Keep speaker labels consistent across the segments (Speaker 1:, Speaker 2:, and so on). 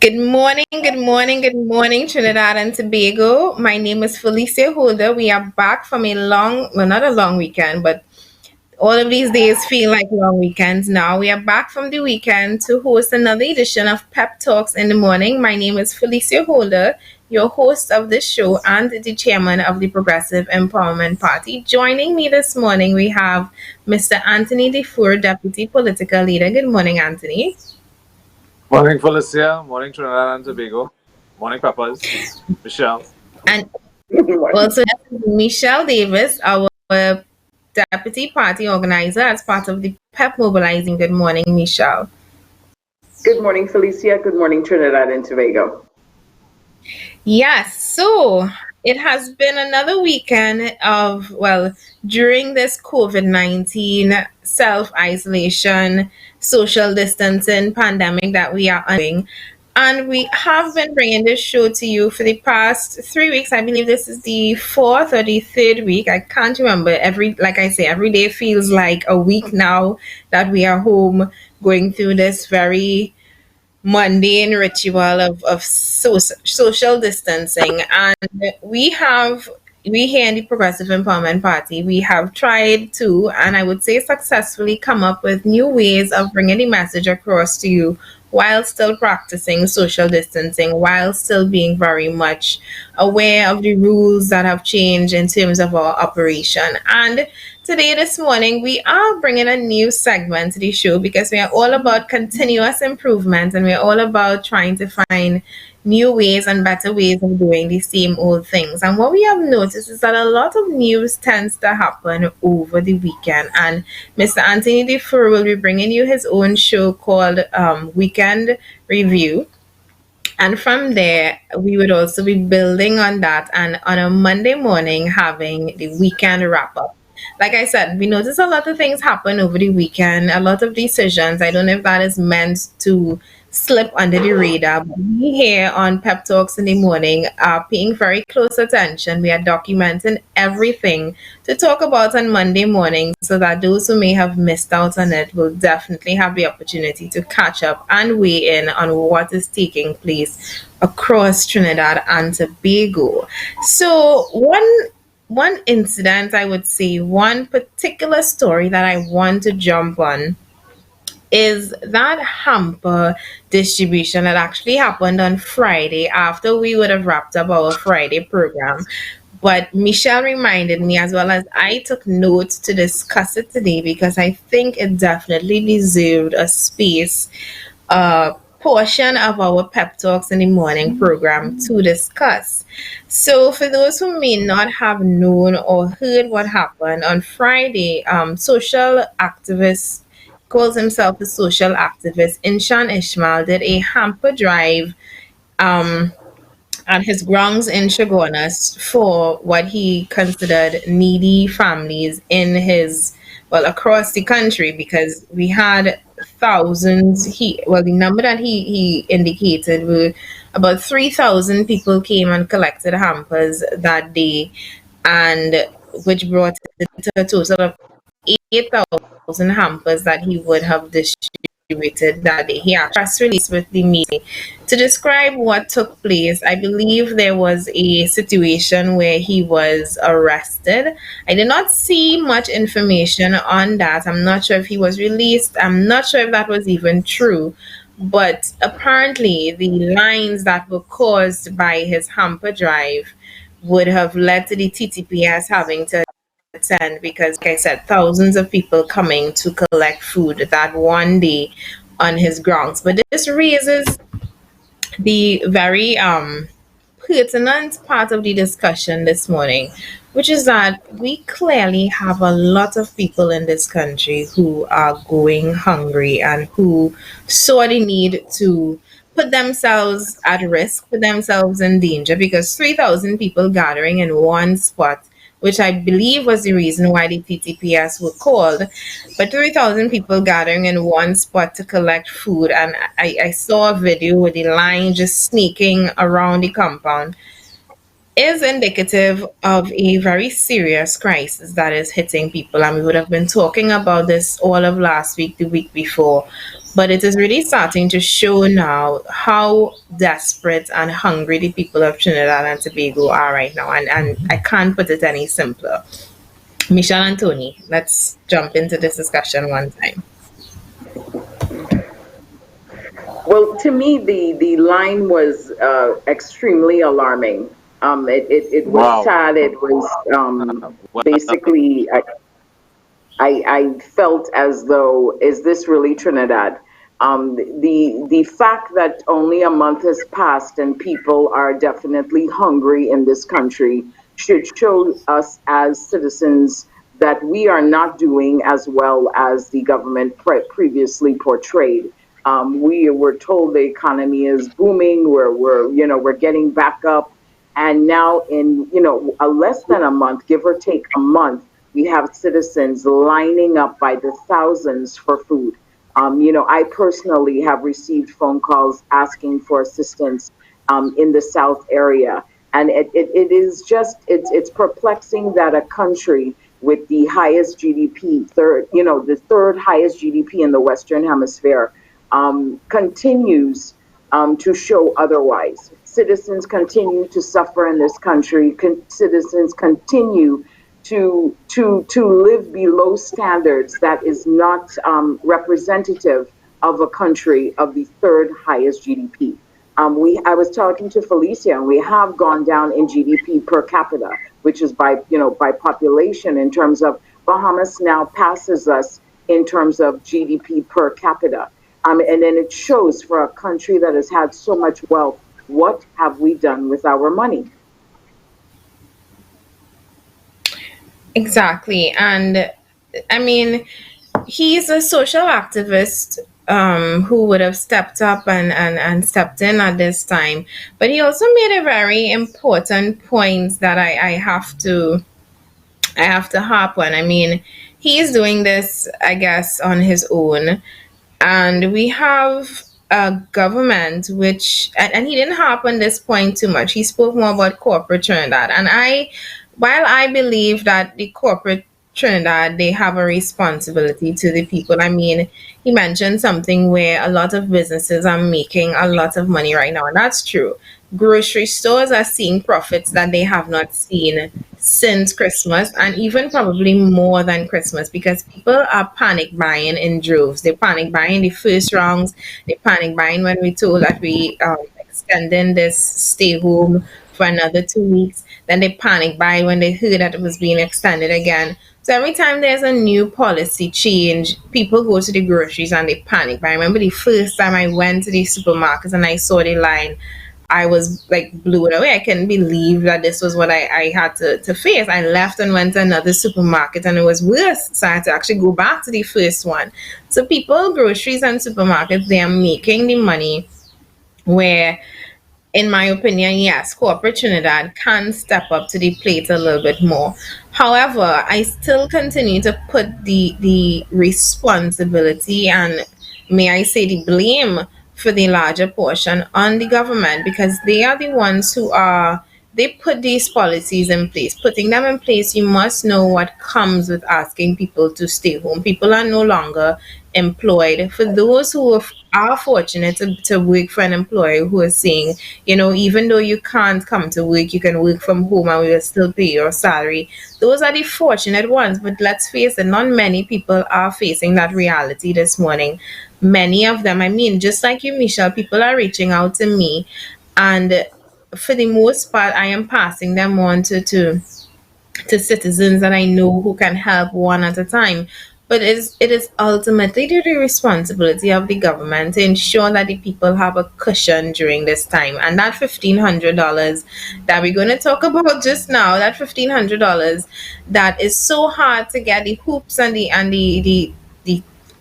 Speaker 1: Good morning, Trinidad and Tobago. My name is Felicia Holder. We are back from a long, well, not a long weekend, but all of these days feel like long weekends now. We are back from the weekend to host another edition of Pep Talks in the Morning. My name is Felicia Holder, your host of this show and the chairman of the Progressive Empowerment Party. Joining me this morning, we have Mr. Anthony Defour, Deputy Political Leader. Good morning, Anthony.
Speaker 2: Morning, Felicia. Morning, Trinidad and Tobago. Morning, Peppers. Michelle.
Speaker 1: And also, Michelle Davis, our deputy party organizer, as part of the PEP mobilizing. Good morning, Michelle.
Speaker 3: Good morning, Felicia. Good morning, Trinidad and Tobago.
Speaker 1: Yes, so it has been another weekend of, well, during this COVID 19 self isolation, social distancing pandemic that we are undergoing. And we have been bringing this show to you for the past 3 weeks. I believe this is the fourth or the third week. I can't remember. Like I say, every day feels like a week now that we are home going through this very mundane ritual of social distancing. And we here in the Progressive Empowerment Party, we have tried to, and I would say successfully, come up with new ways of bringing the message across to you while still practicing social distancing, while still being very much aware of the rules that have changed in terms of our operation. And today, this morning, we are bringing a new segment to the show because we are all about continuous improvement and we're all about trying to find new ways and better ways of doing the same old things. And what we have noticed is that a lot of news tends to happen over the weekend. And Mr. Anthony Defour will be bringing you his own show called Weekend Review. And from there, we would also be building on that and on a Monday morning having the weekend wrap up. Like I said, we notice a lot of things happen over the weekend, a lot of decisions. I don't know if that is meant to slip under the radar, but we here on Pep Talks in the Morning are paying very close attention. We are documenting everything to talk about on Monday morning so that those who may have missed out on it will definitely have the opportunity to catch up and weigh in on what is taking place across Trinidad and Tobago. So one incident, I would say, one particular story that I want to jump on is that hamper distribution that actually happened on Friday after we would have wrapped up our Friday program. But Michelle reminded me, as well as I took notes to discuss it today because I think it definitely deserved a space, a portion of our Pep Talks in the Morning program to discuss. So, for those who may not have known or heard what happened on Friday, social activist calls himself a social activist. Inshan Ishmael did a hamper drive um, at his grounds in Chaguanas for what he considered needy families in his, well, across the country, because we had thousands. The number that he indicated were about 3,000 people came and collected hampers that day, and which brought it to a total of 8,000 hampers that he would have distributed that day. He actually press release with the media to describe what took place. I believe there was a situation where he was arrested. I did not see much information on that. I'm not sure if he was released. I'm not sure if that was even true. But apparently, the lines that were caused by his hamper drive would have led to the TTPS having to attend because, like I said, thousands of people coming to collect food that one day on his grounds. But this raises the very pertinent part of the discussion this morning, which is that we clearly have a lot of people in this country who are going hungry and who saw the need to put themselves at risk, put themselves in danger, because 3,000 people gathering in one spot, which I believe was the reason why the TTPS were called. But 3,000 people gathering in one spot to collect food. And I saw a video with the line just sneaking around the compound. is indicative of a very serious crisis that is hitting people. And we would have been talking about this all of last week, the week before. But it is really starting to show now how desperate and hungry the people of Trinidad and Tobago are right now. And I can't put it any simpler. Michelle and Tony, let's jump into this discussion one time.
Speaker 3: Well, to me, the line was extremely alarming. It was
Speaker 2: Wow.
Speaker 3: sad. It was
Speaker 2: Well,
Speaker 3: basically, I felt as though, is this really Trinidad? The fact that only a month has passed and people are definitely hungry in this country should show us as citizens that we are not doing as well as the government previously portrayed. We were told the economy is booming. We're getting back up, and now in a less than a month, give or take a month, we have citizens lining up by the thousands for food. I personally have received phone calls asking for assistance in the South area. And it is just, it's perplexing that a country with the highest GDP, the third highest GDP in the Western Hemisphere, continues to show otherwise. Citizens continue to suffer in this country. Citizens continue to live below standards that is not representative of a country of the third highest GDP. I was talking to Felicia, and we have gone down in GDP per capita, which is by population. In terms of Bahamas now passes us in terms of GDP per capita, and then it shows for a country that has had so much wealth. What have we done with our money?
Speaker 1: Exactly. And I mean, he's a social activist who would have stepped up and stepped in at this time. But he also made a very important point that I have to harp on. I mean, he is doing this, I guess, on his own. And we have a government and he didn't harp on this point too much. He spoke more about corporate Trinidad. And while I believe that the corporate Trinidad, they have a responsibility to the people. I mean, he mentioned something where a lot of businesses are making a lot of money right now, and that's true. Grocery stores are seeing profits that they have not seen since Christmas, and even probably more than Christmas, because people are panic buying in droves. They panic buying the first rounds. They panic buying when we told that we extending this stay home for another 2 weeks. Then they panic buy when they heard that it was being extended again. So every time there's a new policy change, people go to the groceries and they panic. But I remember the first time I went to the supermarkets and I saw the line, I was like blown away. I couldn't believe that this was what I had to face. I left and went to another supermarket and it was worse. So I had to actually go back to the first one. So people, groceries and supermarkets, they are making the money where, in my opinion, yes, corporate Trinidad can step up to the plate a little bit more. However, I still continue to put the responsibility and, may I say, the blame for the larger portion on the government, because they are the ones they put these policies in place. Putting them in place, you must know what comes with asking people to stay home. People are no longer employed. For those who are fortunate to work for an employer who is saying, even though you can't come to work, you can work from home and we will still pay your salary. Those are the fortunate ones. But let's face it, not many people are facing that reality this morning. Many of them, I mean, just like you, Michelle, people are reaching out to me, and for the most part, I am passing them on to citizens that I know who can help one at a time. But it is ultimately the responsibility of the government to ensure that the people have a cushion during this time. And that $1,500 that we're going to talk about just now, that $1,500 that is so hard to get, the hoops and the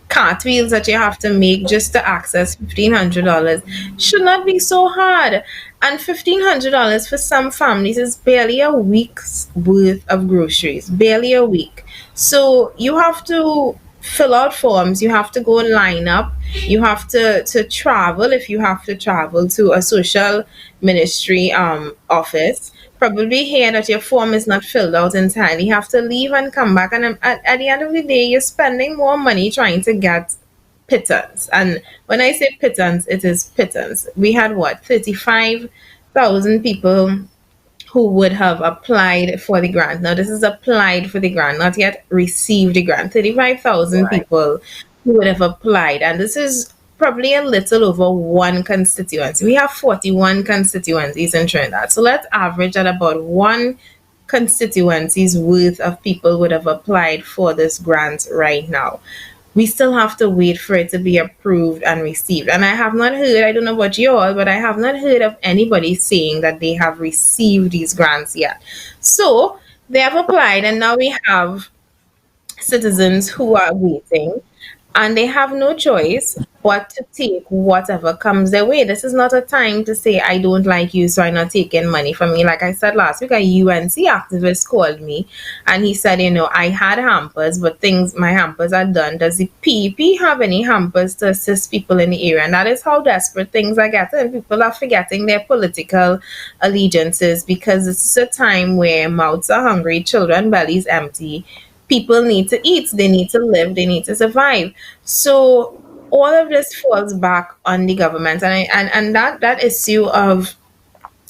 Speaker 1: cartwheels that you have to make just to access $1,500 should not be so hard. And $1,500 for some families is barely a week's worth of groceries, barely a week. So you have to fill out forms. You have to go line up. You have to travel if you have to travel to a social ministry office. Probably hear that your form is not filled out entirely. You have to leave and come back, and at the end of the day, you're spending more money trying to get pittance. And when I say pittance, it is pittance. We had what, 35,000 people who would have applied for the grant. Now, this is applied for the grant, not yet received the grant. 35,000
Speaker 3: Right.
Speaker 1: people who would have applied. And this is probably a little over one constituency. We have 41 constituencies in Trinidad. So let's average at about one constituency's worth of people would have applied for this grant right now. We still have to wait for it to be approved and received. And I have not heard, I don't know about you all, but I have not heard of anybody saying that they have received these grants yet. So they have applied, and now we have citizens who are waiting, and they have no choice but to take whatever comes their way. This is not a time to say, I don't like you, so I'm not taking money from me. Like I said last week, a UNC activist called me and he said, I had hampers, but my hampers are done. Does the PEP have any hampers to assist people in the area? And that is how desperate things are getting. People are forgetting their political allegiances because this is a time where mouths are hungry, children bellies empty, people need to eat, they need to live, they need to survive. So all of this falls back on the government, and that issue of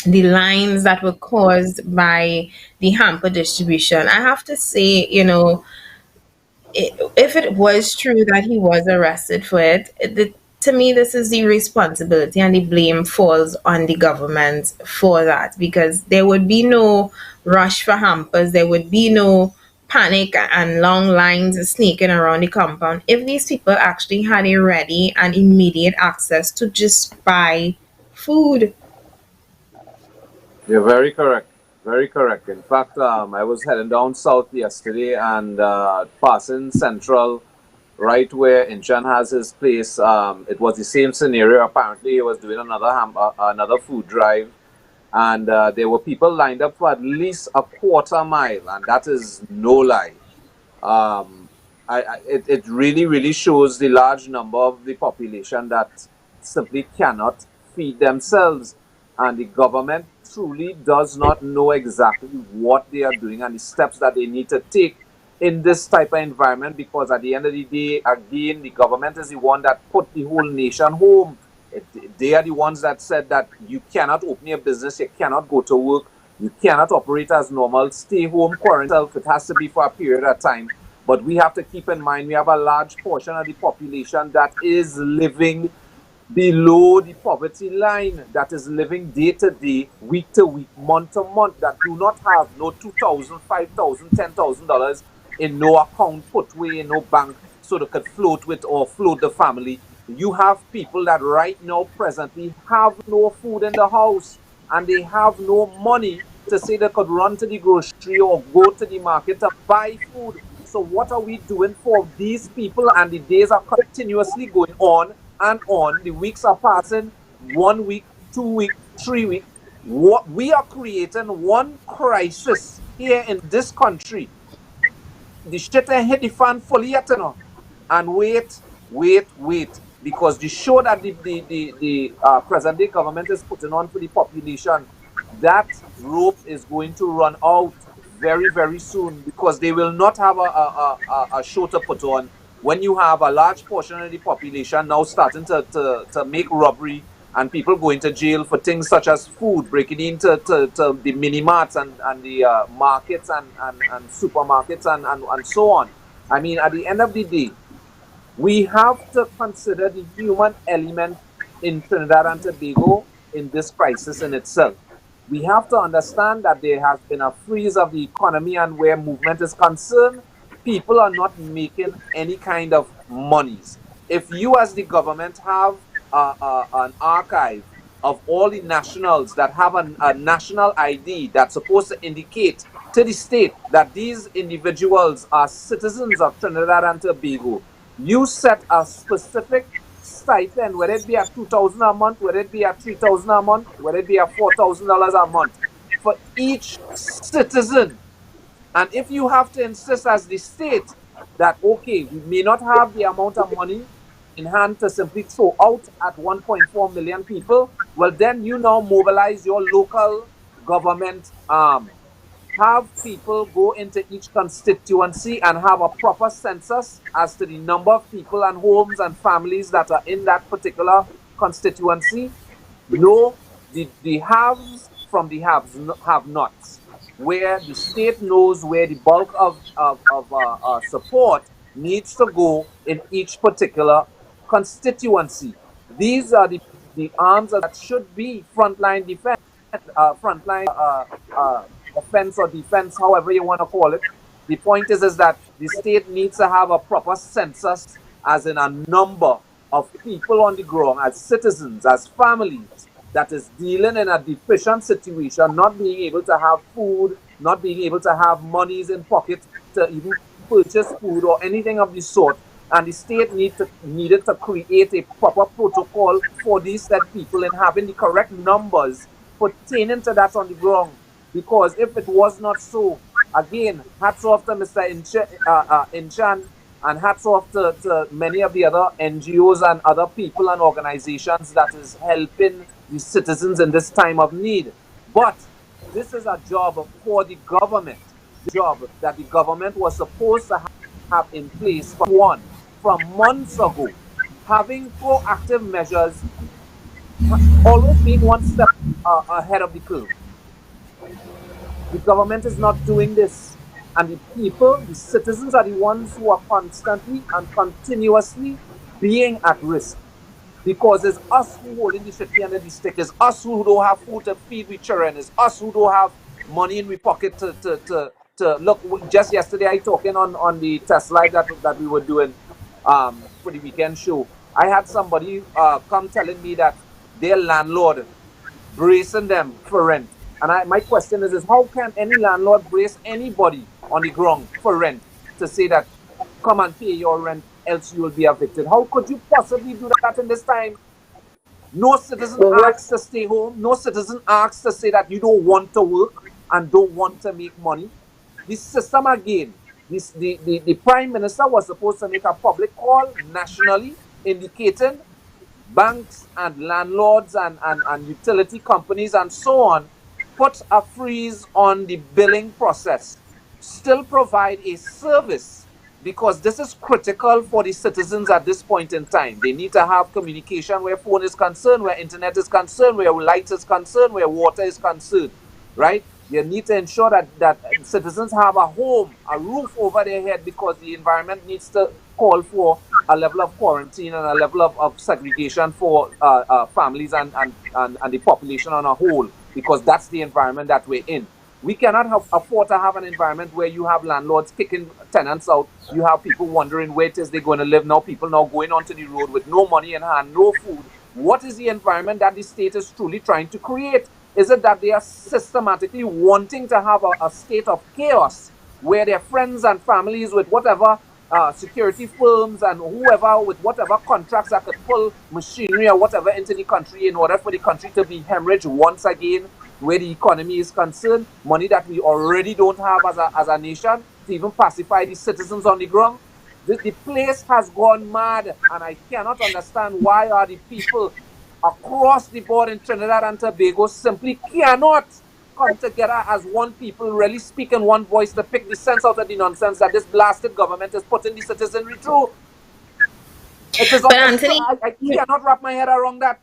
Speaker 1: the lines that were caused by the hamper distribution. I have to say, if it was true that he was arrested for it, to me, this is the responsibility and the blame falls on the government for that, because there would be no rush for hampers, there would be no panic and long lines sneaking around the compound if these people actually had a ready and immediate access to just buy food.
Speaker 2: You're very correct. Very correct. In fact, I was heading down south yesterday and passing Central, right where Inchan has his place. It was the same scenario. Apparently, he was doing another food drive, and there were people lined up for at least a quarter mile, and that is no lie. Um, it really, really shows the large number of the population that simply cannot feed themselves. And the government truly does not know exactly what they are doing and the steps that they need to take in this type of environment, because at the end of the day, again, the government is the one that put the whole nation home. They are the ones that said that you cannot open your business, you cannot go to work, you cannot operate as normal, stay home, quarantine yourself. It has to be for a period of time. But we have to keep in mind we have a large portion of the population that is living below the poverty line, that is living day to day, week to week, month to month, that do not have no $2,000, $5,000, $10,000 in no account put away in no bank so they could float with or float the family. You have people that right now presently have no food in the house and they have no money to say they could run to the grocery or go to the market to buy food. So what are we doing for these people? And the days are continuously going on and on. The weeks are passing, 1 week, 2 weeks, 3 weeks. What we are creating one crisis here in this country. The shit ain't hit the fan fully yet, and wait, because the show that the present day government is putting on for the population, that rope is going to run out very, very soon, because they will not have a show to put on when you have a large portion of the population now starting to make robbery and people going to jail for things such as food, breaking into to the mini marts and the markets and supermarkets and so on. I mean, at the end of the day, we have to consider the human element in Trinidad and Tobago in this crisis in itself. We have to understand that there has been a freeze of the economy, and where movement is concerned, people are not making any kind of monies. If you as the government have an archive of all the nationals that have a national ID that's supposed to indicate to the state that these individuals are citizens of Trinidad and Tobago, you set a specific stipend, whether it be at $2,000 a month, whether it be at $3,000 a month, whether it be at $4,000 a month for each citizen. And if you have to insist as the state that, okay, we may not have the amount of money in hand to simply throw out at 1.4 million people. Well, then you now mobilize your local government arm. Have people go into each constituency and have a proper census as to the number of people and homes and families that are in that particular constituency. Know the haves from the have nots, where the state knows where the bulk of support needs to go in each particular constituency. These are the arms that should be frontline defense, frontline offense or defense, however you want to call it. The point is that the state needs to have a proper census, as in a number of people on the ground, as citizens, as families, that is dealing in a deficient situation, not being able to have food, not being able to have monies in pocket to even purchase food or anything of the sort. And the state needed to create a proper protocol for these said people and having the correct numbers pertaining to that on the ground. Because if it was not so, again, hats off to Mr. Inchan, and hats off to many of the other NGOs and other people and organizations that is helping the citizens in this time of need. But this is a job for the government, job that the government was supposed to have in place from months ago, having proactive measures, always being one step ahead of the curve. The government is not doing this. And the people, the citizens, are the ones who are constantly and continuously being at risk. Because it's us who holding the shit under the stick. It's us who don't have food to feed with children. It's us who don't have money in we pocket to look. Just yesterday, I talking on the test live that we were doing for the weekend show. I had somebody come telling me that their landlord bracing them for rent. And my question is how can any landlord brace anybody on the ground for rent to say that, come and pay your rent, else you will be evicted? How could you possibly do that in this time? No citizen
Speaker 3: Well,
Speaker 2: asks to stay home. No citizen asks to say that you don't want to work and don't want to make money. The system again, the prime minister was supposed to make a public call nationally indicating banks and landlords and utility companies and so on put a freeze on the billing process, still provide a service, because this is critical for the citizens at this point in time. They need to have communication where phone is concerned, where internet is concerned, where light is concerned, where water is concerned, right? You need to ensure that citizens have a home, a roof over their head, because the environment needs to call for a level of quarantine and a level of segregation for families and the population on a whole, because that's the environment that we're in. We cannot afford to have an environment where you have landlords kicking tenants out. You have people wondering where it is they're going to live now. People now going onto the road with no money in hand, no food. What is the environment that the state is truly trying to create? Is it that they are systematically wanting to have a state of chaos where their friends and families with whatever security firms and whoever with whatever contracts that could pull machinery or whatever into the country in order for the country to be hemorrhaged once again, where the economy is concerned, money that we already don't have as a nation to even pacify the citizens on the ground? The place has gone mad, and I cannot understand why are the people across the board in Trinidad and Tobago simply cannot come together as one people, really speak in one voice to pick the sense out of the nonsense that this blasted government is putting the citizenry through. It is
Speaker 1: But Anthony,
Speaker 2: I cannot wrap my head around that.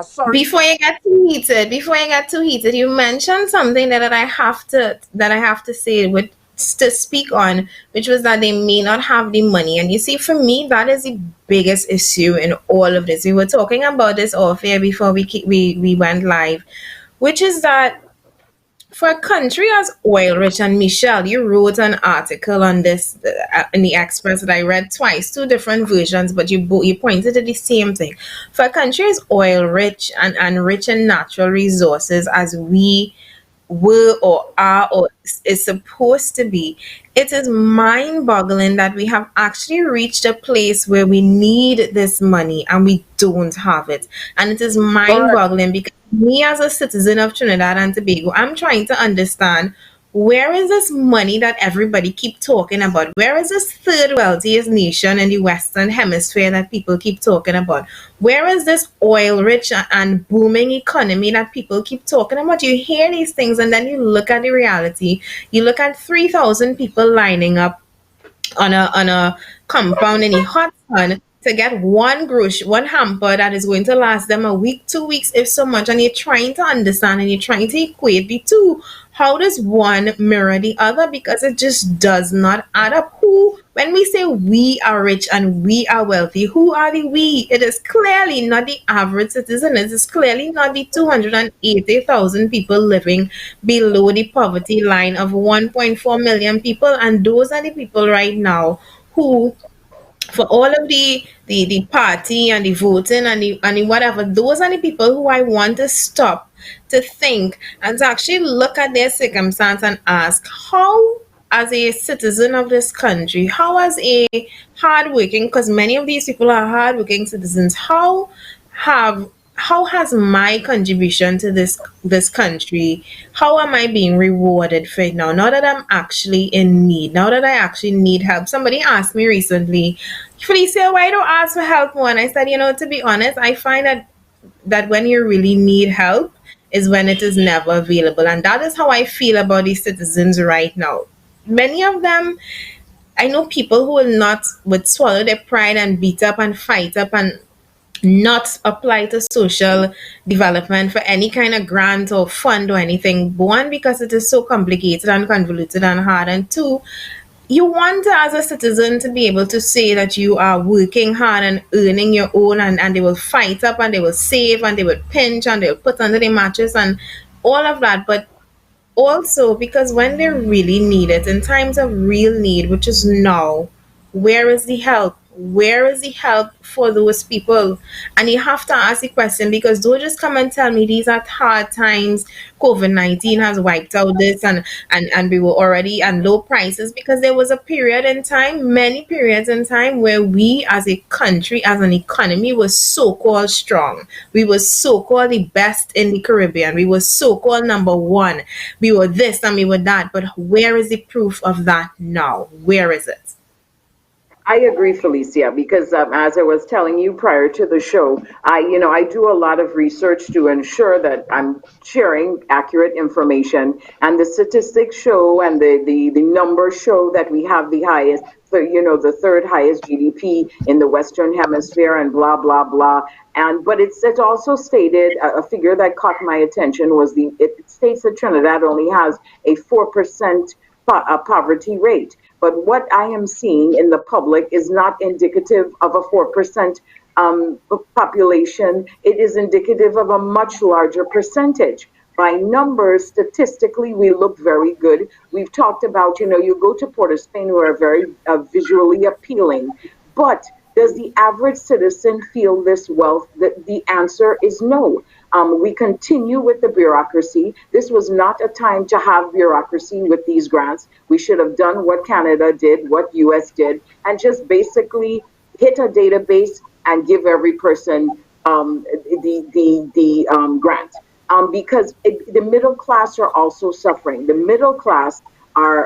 Speaker 2: Sorry.
Speaker 1: before you get too heated, you mentioned something that I have to say with to speak on, which was that they may not have the money. And you see, for me, that is the biggest issue in all of this. We were talking about this off air before we went live, which is that for a country as oil rich, and Michelle, you wrote an article on this in the Express that I read twice, two different versions, but you pointed to the same thing. For a country as oil rich and rich in natural resources as we were or are or is supposed to be, it is mind boggling that we have actually reached a place where we need this money and we don't have it. And it is mind
Speaker 3: correct.
Speaker 1: boggling because me, as a citizen of Trinidad and Tobago, I'm trying to understand Where is this money that everybody keep talking about? Where is this third wealthiest nation in the Western Hemisphere that people keep talking about? Where is this oil rich and booming economy that people keep talking about? You hear these things and then you look at the reality. You look at 3,000 people lining up on a compound in the hot sun to get one hamper that is going to last them a week, 2 weeks, if so much, and you're trying to understand and you're trying to equate the two. How does one mirror the other? Because it just does not add up. Who, when we say we are rich and we are wealthy, who are the we? It is clearly not the average citizen. It is clearly not the 280,000 people living below the poverty line of 1.4 million people. And those are the people right now who, for all of the party and the voting and the whatever, those are the people who I want to stop, to think and to actually look at their circumstance and ask, how, as a citizen of this country, how, as a hardworking, because many of these people are hardworking citizens, have how has my contribution to this country, how am I being rewarded for it now that I'm actually in need, now that I actually need help? Somebody asked me recently, Felicia, why don't ask for help more? And I said, to be honest, I find that when you really need help is when it is never available. And that is how I feel about these citizens right now. Many of them, I know people who would swallow their pride and beat up and fight up and not apply to social development for any kind of grant or fund or anything. One, because it is so complicated and convoluted and hard. And two, you want, as a citizen, to be able to say that you are working hard and earning your own, and they will fight up and they will save and they will pinch and they'll put under the mattress and all of that. But also, because when they really need it, in times of real need, which is now, where is the help? Where is the help for those people? And you have to ask the question, because don't just come and tell me these are hard times. COVID-19 has wiped out this, and we were already at low prices, because there was a period in time, many periods in time, where we as a country, as an economy, was so-called strong. We were so-called the best in the Caribbean. We were so-called number one. We were this and we were that. But where is the proof of that now? Where is it?
Speaker 3: I agree, Felicia, because as I was telling you prior to the show, I do a lot of research to ensure that I'm sharing accurate information, and the statistics show and the numbers show that we have the highest, the third highest GDP in the Western Hemisphere, and blah blah blah. But it also stated a figure that caught my attention was it states that Trinidad only has a 4% poverty rate. But what I am seeing in the public is not indicative of a 4% population. It is indicative of a much larger percentage. By numbers, statistically, we look very good. We've talked about, you go to Port of Spain, who are very visually appealing. But does the average citizen feel this wealth? The answer is no. We continue with the bureaucracy. This was not a time to have bureaucracy with these grants. We should have done what Canada did, what US did, and just basically hit a database and give every person the grant. Because the middle class are also suffering. The middle class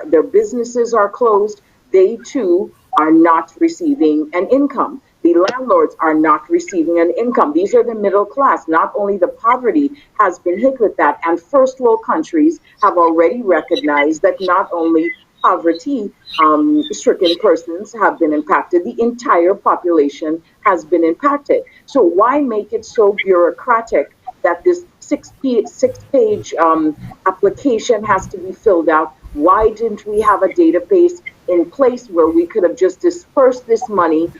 Speaker 3: their businesses are closed. They too are not receiving an income. The landlords are not receiving an income. These are the middle class. Not only the poverty has been hit with that, and first world countries have already recognized that not only poverty stricken persons have been impacted, the entire population has been impacted. So why make it so bureaucratic that this six-page application has to be filled out? Why didn't we have a database in place where we could have just dispersed this money?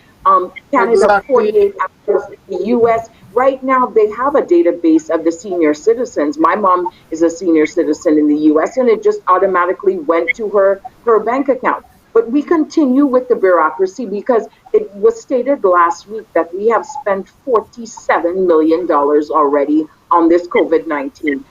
Speaker 3: Canada, exactly. 48 hours, the US, right now they have a database of the senior citizens. My mom is a senior citizen in the US, and it just automatically went to her bank account. But we continue with the bureaucracy because it was stated last week that we have spent $47 million already on this COVID-19.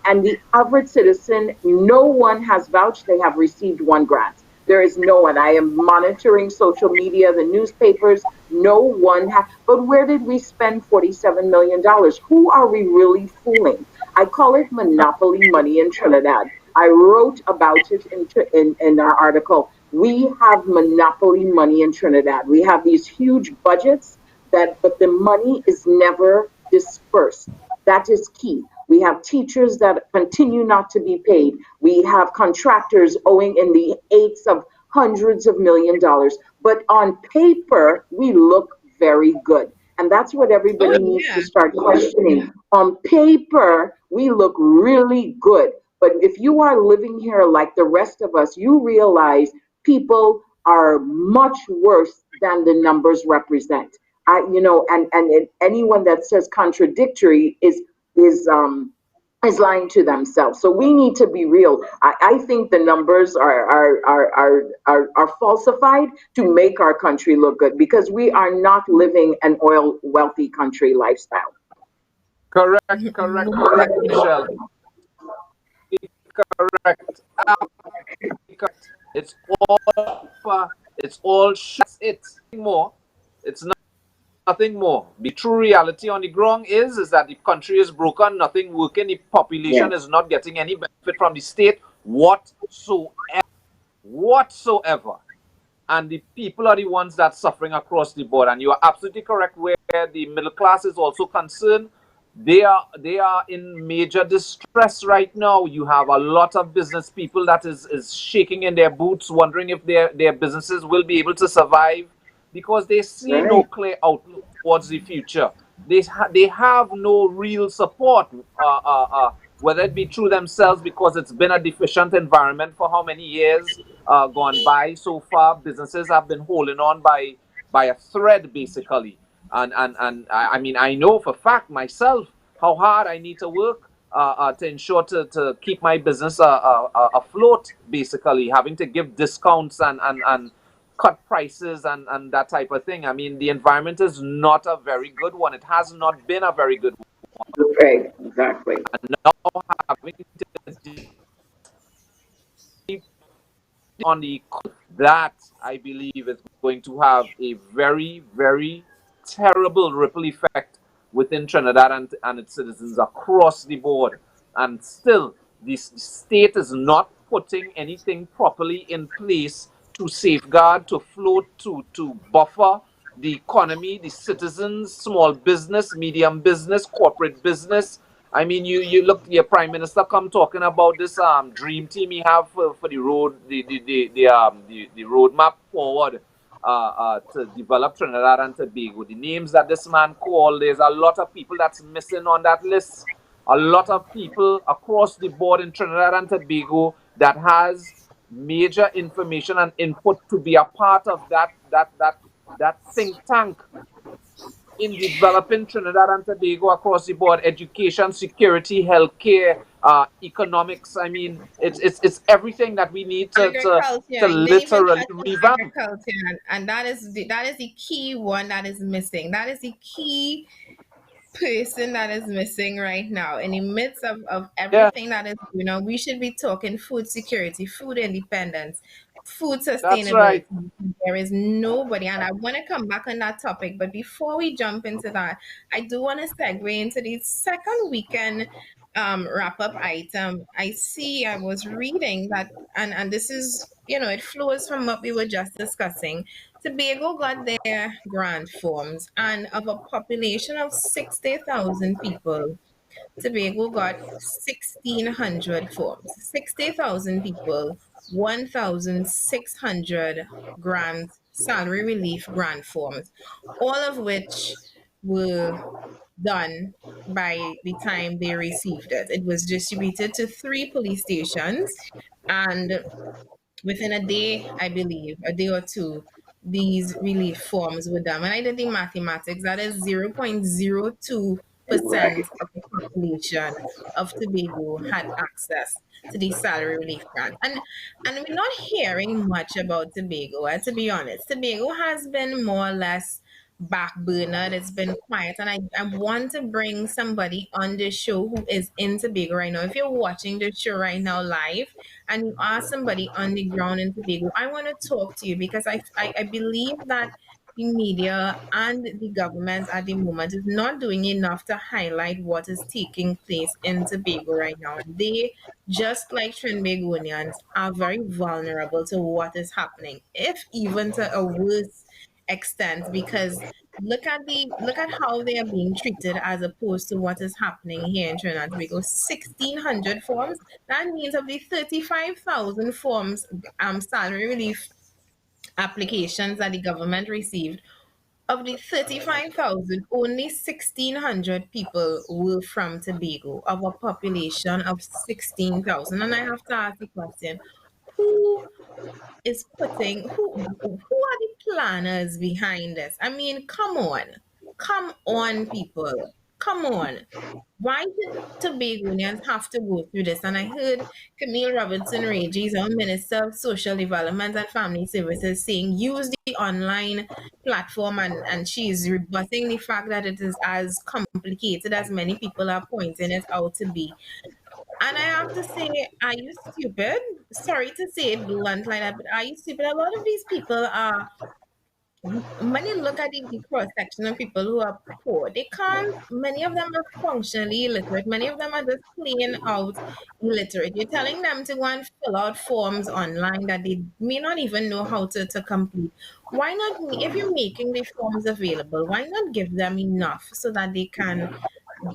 Speaker 3: And the average citizen, no one has vouched they have received one grant. There is no one. I am monitoring social media, the newspapers. No one has. But where did we spend $47 million? Who are we really fooling? I call it monopoly money in Trinidad. I wrote about it in our article. We have monopoly money in Trinidad. We have these huge budgets but the money is never dispersed. That is key. We have teachers that continue not to be paid. We have contractors owing in the eights of hundreds of $1 million. But on paper, we look very good. And that's what
Speaker 1: Oh
Speaker 3: everybody needs to
Speaker 1: yeah.
Speaker 3: start questioning. On paper, we look really good. But if you are living here like the rest of us, you realize people are much worse than the numbers represent. Anyone that says contradictory is lying to themselves. So we need to be real. I think the numbers are falsified to make our country look good because we are not living an oil wealthy country lifestyle.
Speaker 2: Correct, correct,
Speaker 1: Most
Speaker 2: correct,
Speaker 1: definitely.
Speaker 2: Michelle. Correct. Correct. It's it's all it more. It's nothing more. The true reality on the ground is that the country is broken, nothing working, the population
Speaker 3: Yes.
Speaker 2: is not getting any benefit from the state whatsoever. And the people are the ones that's suffering across the board. And you are absolutely correct where the middle class is also concerned. They are in major distress right now. You have a lot of business people that is shaking in their boots, wondering if their businesses will be able to survive because they see no
Speaker 3: Right.
Speaker 2: clear outlook towards the future. They have no real support, whether it be through themselves because it's been a deficient environment for how many years gone by so far. Businesses have been holding on by a thread basically. And I mean, I know for fact myself how hard I need to work to ensure to keep my business afloat, basically, having to give discounts and cut prices and that type of thing. I mean, the environment is not a very good one. It has not been a very good one.
Speaker 3: Right. Exactly.
Speaker 2: And now having to on the that I believe is going to have a very, very terrible ripple effect within Trinidad and its citizens across the board. And still, the state is not putting anything properly in place to safeguard, to float, to buffer the economy, the citizens, small business, medium business, corporate business. I mean, you look, your prime minister come talking about this dream team he have for the road, the roadmap forward to develop Trinidad and Tobago. The names that this man called, there's a lot of people that's missing on that list. A lot of people across the board in Trinidad and Tobago that has major information and input to be a part of that think tank in developing Trinidad and Tobago across the board, education, security, healthcare, economics. I mean, it's everything that we need to
Speaker 1: Agriculture. You didn't even
Speaker 2: literally
Speaker 1: touch on
Speaker 2: revamp.
Speaker 1: agriculture, and that is the key one that is missing. That is the key person that is missing right now in the midst of
Speaker 2: Yeah,
Speaker 1: everything that is we should be talking food security, food independence, food
Speaker 2: that's
Speaker 1: sustainability.
Speaker 2: right.
Speaker 1: There is nobody, and I want to come back on that topic, but before we jump into that, I do want to segue into the second weekend wrap up item. I was reading that, and this is, it flows from what we were just discussing. Tobago got their grant forms, and of a population of 60,000 people, Tobago got 1,600 forms. 60,000 people, 1,600 grant salary relief grant forms, all of which were done by the time they received it. It was distributed to three police stations, and within a day, I believe, a day or two, these relief forms were done. When I did the mathematics, that is 0.02% of the population of Tobago had access to the salary relief grant. And we're not hearing much about Tobago, to be honest. Tobago has been more or less back burner. It's been quiet. And I want to bring somebody on the show who is in Tobago right now. If you're watching the show right now live, and you are somebody on the ground in Tobago, I want to talk to you because I believe that the media and the government at the moment is not doing enough to highlight what is taking place in Tobago right now. They, just like Trinbagonians, are very vulnerable to what is happening, if even to a worse extent, because look at how they are being treated as opposed to what is happening here in Trinidad and Tobago. 1,600 forms. That means of the 35,000 forms, salary relief applications that the government received, of the 35,000, only 1,600 people were from Tobago, of a population of 16,000. And I have to ask the question, who is putting, who are the planners behind this? I mean, come on, people, come on. Why did Tobagonians have to go through this? And I heard Camille Robinson Regis, our Minister of Social Development and Family Services, saying use the online platform, and she's rebutting the fact that it is as complicated as many people are pointing it out to be. And I have to say, are you stupid? Sorry to say it blunt like that, but are you stupid? A lot of these people are, when you look at the cross section of people who are poor, they can't, many of them are functionally illiterate. Many of them are just plain out illiterate. You're telling them to go and fill out forms online that they may not even know how to complete. Why not, if you're making the forms available, why not give them enough so that they can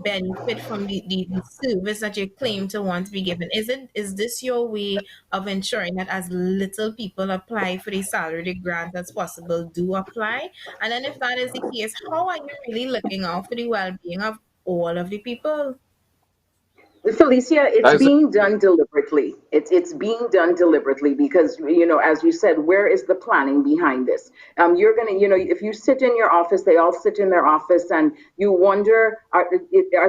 Speaker 1: benefit from the service that you claim to want to be given? Is this your way of ensuring that as little people apply for the salary grant as possible do apply? And then if that is the case, how are you really looking out for the well-being of all of the people?
Speaker 3: Felicia, it's
Speaker 2: That is
Speaker 3: being done deliberately. It's being done deliberately because as you said, where is the planning behind this? You're gonna, if you sit in your office, they all sit in their office, and you wonder, are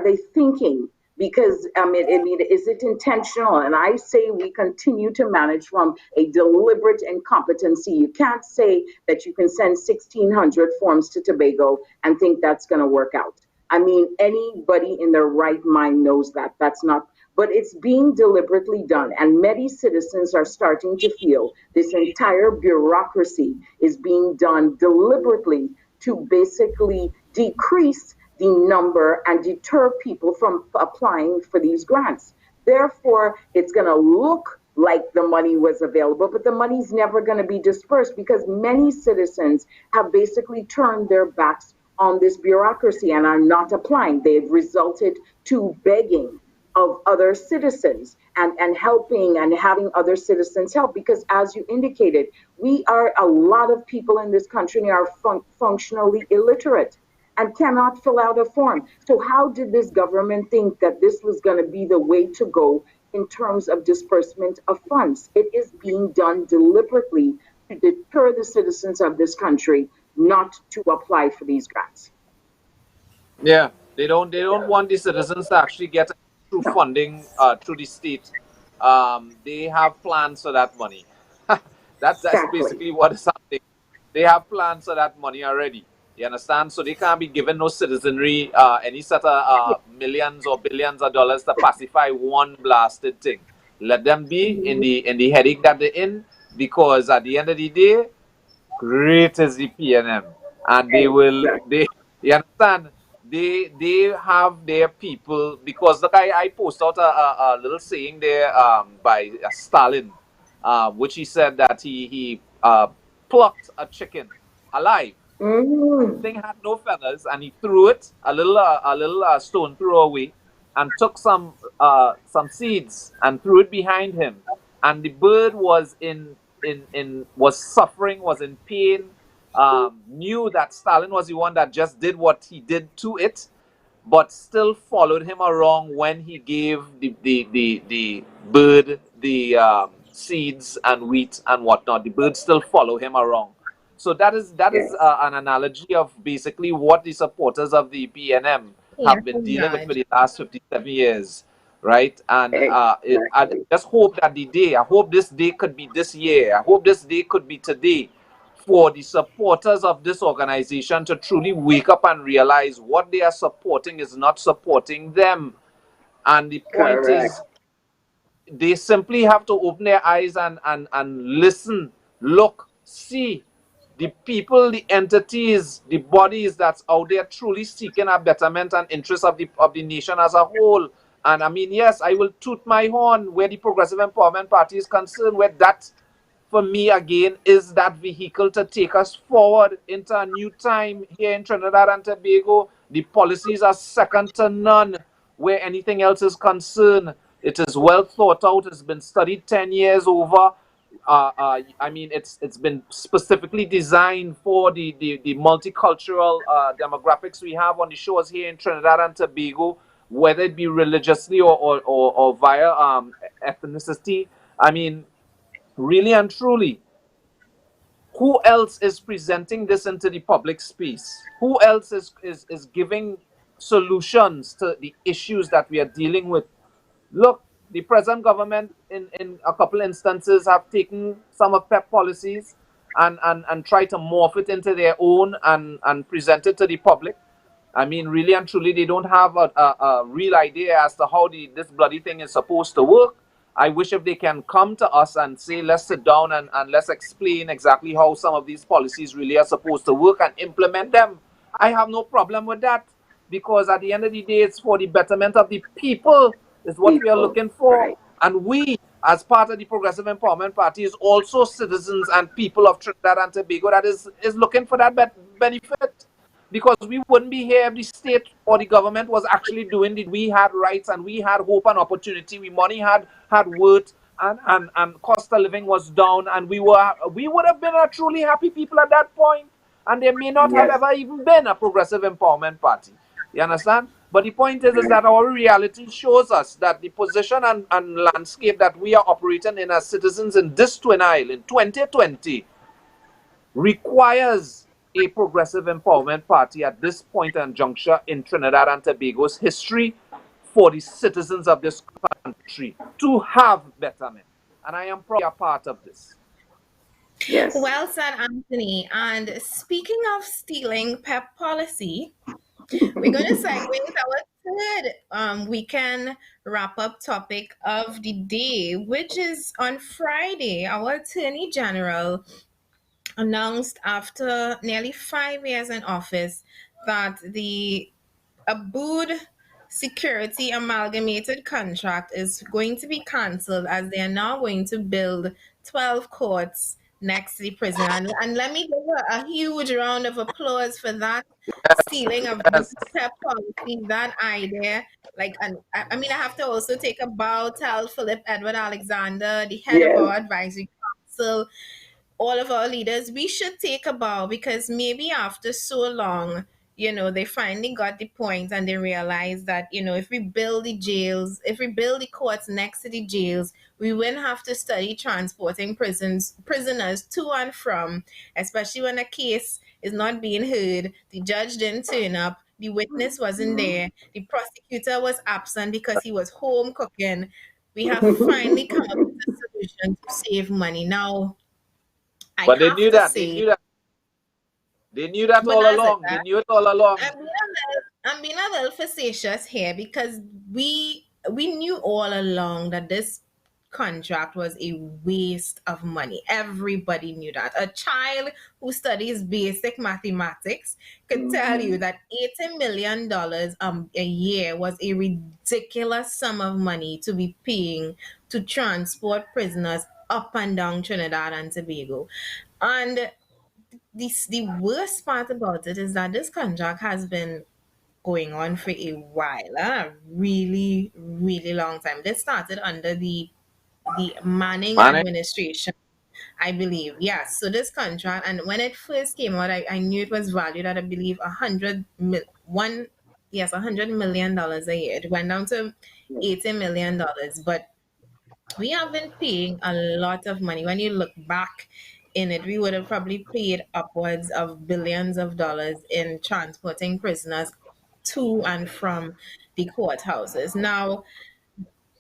Speaker 3: they thinking? Because is it intentional? And I say we continue to manage from a deliberate incompetency. You can't say that you can send 1,600 forms to Tobago and think that's going to work out. I mean, anybody in their right mind knows that that's not, but it's being deliberately done. And many citizens are starting to feel this entire bureaucracy is being done deliberately to basically decrease the number and deter people from applying for these grants. Therefore, it's going to look like the money was available, but the money's never going to be dispersed because many citizens have basically turned their backs on this bureaucracy and are not applying. They've resulted to begging of other citizens and helping and having other citizens help because as you indicated, we are a lot of people in this country are functionally illiterate and cannot fill out a form. So how did this government think that this was going to be the way to go in terms of disbursement of funds? It is being done deliberately to deter the citizens of this country not to apply for these grants.
Speaker 2: Yeah, they don't want the citizens to actually get through
Speaker 3: No,
Speaker 2: funding through the state. They have plans for that money. That's
Speaker 3: exactly.
Speaker 2: basically what is happening. They have plans for that money already. You understand? So they can't be giving no citizenry any sort of millions or billions of dollars to pacify one blasted thing. Let them be in the headache that they're in, because at the end of the day, great is the PNM, and they will
Speaker 3: Exactly.
Speaker 2: they you understand, they have their people. Because look, I post out a little saying there by Stalin, which he said that he plucked a chicken alive.
Speaker 3: Mm,
Speaker 2: Thing had no feathers, and he threw it a little stone throw away, and took some seeds and threw it behind him. And the bird was in was suffering, was in pain, knew that Stalin was the one that just did what he did to it, but still followed him around when he gave the bird the seeds and wheat and whatnot. The bird still follow him around. So that is
Speaker 3: yes.
Speaker 2: an analogy of basically what the supporters of the PNM
Speaker 1: Yeah,
Speaker 2: have been
Speaker 1: oh
Speaker 2: dealing with
Speaker 1: God.
Speaker 2: for the last 57 years, right? And I
Speaker 3: Exactly.
Speaker 2: just hope that I hope this day could be this year. I hope this day could be today, for the supporters of this organization to truly wake up and realize what they are supporting is not supporting them. And the point
Speaker 3: Correct.
Speaker 2: is, they simply have to open their eyes and listen, look, see. the people, the entities, the bodies that's out there truly seeking a betterment and interest of the nation as a whole. And I mean, yes, I will toot my horn where the Progressive Empowerment Party is concerned, where that, for me, again, is that vehicle to take us forward into a new time here in Trinidad and Tobago. The policies are second to none where anything else is concerned. It is well thought out. It's been studied 10 years over. I mean, it's been specifically designed for the multicultural demographics we have on the shores here in Trinidad and Tobago, whether it be religiously or via ethnicity. I mean, really and truly, who else is presenting this into the public space? Who else is giving solutions to the issues that we are dealing with? Look, the present government in a couple instances have taken some of PEP policies and try to morph it into their own and present it to the public. I mean, really and truly, they don't have a real idea as to how this bloody thing is supposed to work. I wish if they can come to us and say, let's sit down and let's explain exactly how some of these policies really are supposed to work and implement them. I have no problem with that, because at the end of the day, it's for the betterment of the people is what we are
Speaker 3: People,
Speaker 2: looking for.
Speaker 3: right?
Speaker 2: And we, as part of the Progressive Empowerment Party, is also citizens and people of Trinidad and Tobago that is looking for that benefit. Because we wouldn't be here if the state or the government was actually doing it. We had rights and we had hope and opportunity. We money had worth, and cost of living was down, and we would have been a truly happy people at that point. And there may not have
Speaker 3: Yes.
Speaker 2: ever even been a Progressive Empowerment Party. You understand? But the point is that our reality shows us that the position and landscape that we are operating in as citizens in this Twin Isle in 2020 requires a Progressive Empowerment Party at this point and juncture in Trinidad and Tobago's history for the citizens of this country to have betterment. And I am proud to be a part of this.
Speaker 3: Yes.
Speaker 1: Well said, Anthony. And speaking of stealing PEP policy, we're going to segue with our third weekend wrap up topic of the day, which is on Friday. Our Attorney General announced after nearly 5 years in office that the Abood Security Amalgamated Contract is going to be cancelled, as they are now going to build 12 courts next to the prison. And let me give a huge round of applause for that stealing of the
Speaker 2: Yes,
Speaker 1: PEP policy, that idea. Like, and I mean, I have to also take a bow, tell Philip Edward Alexander, the head of
Speaker 3: Yes.
Speaker 1: our advisory council, all of our leaders, we should take a bow, because maybe after so long, they finally got the point and they realized that, if we build the jails, if we build the courts next to the jails, we wouldn't have to study transporting prisoners to and from, especially when a case is not being heard, the judge didn't turn up, the witness wasn't there, the prosecutor was absent because he was home cooking. We have finally come up with a solution to save money. Now, I
Speaker 2: but they
Speaker 1: have
Speaker 2: knew
Speaker 1: to
Speaker 2: that. They
Speaker 1: say,
Speaker 2: knew that. They knew that all along. They
Speaker 1: Bonazita,
Speaker 2: knew it all along.
Speaker 1: I'm being a little facetious here, because we knew all along that this contract was a waste of money. Everybody knew that. A child who studies basic mathematics could tell you that $80 million a year was a ridiculous sum of money to be paying to transport prisoners up and down Trinidad and Tobago. And the worst part about it is that this contract has been going on for a while, a really, really long time. This started under the Manning
Speaker 2: Man,
Speaker 1: administration, I believe. Yes. So this contract, and when it first came out, I knew it was valued at, I believe, $100 million a year. It went down to $80 million, but we have been paying a lot of money. When you look back in it, we would have probably paid upwards of billions of dollars in transporting prisoners to and from the courthouses. Now,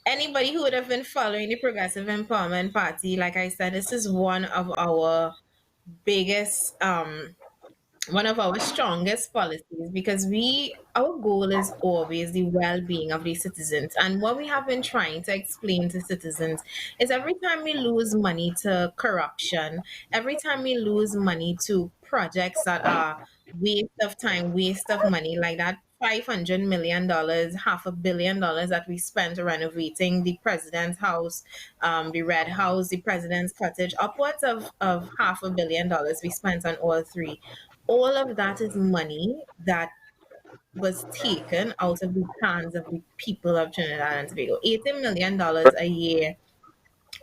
Speaker 1: anybody who would have been following the Progressive Empowerment Party, like I said, this is one of our biggest one of our strongest policies, because our goal is always the well-being of the citizens. And what we have been trying to explain to citizens is every time we lose money to corruption, every time we lose money to projects that are waste of time, waste of money, like that $500 million, $500 million that we spent renovating the president's house, the Red House, the president's cottage, upwards of $500 million we spent on all three. All of that is money that was taken out of the hands of the people of Trinidad and Tobago. $80 million a year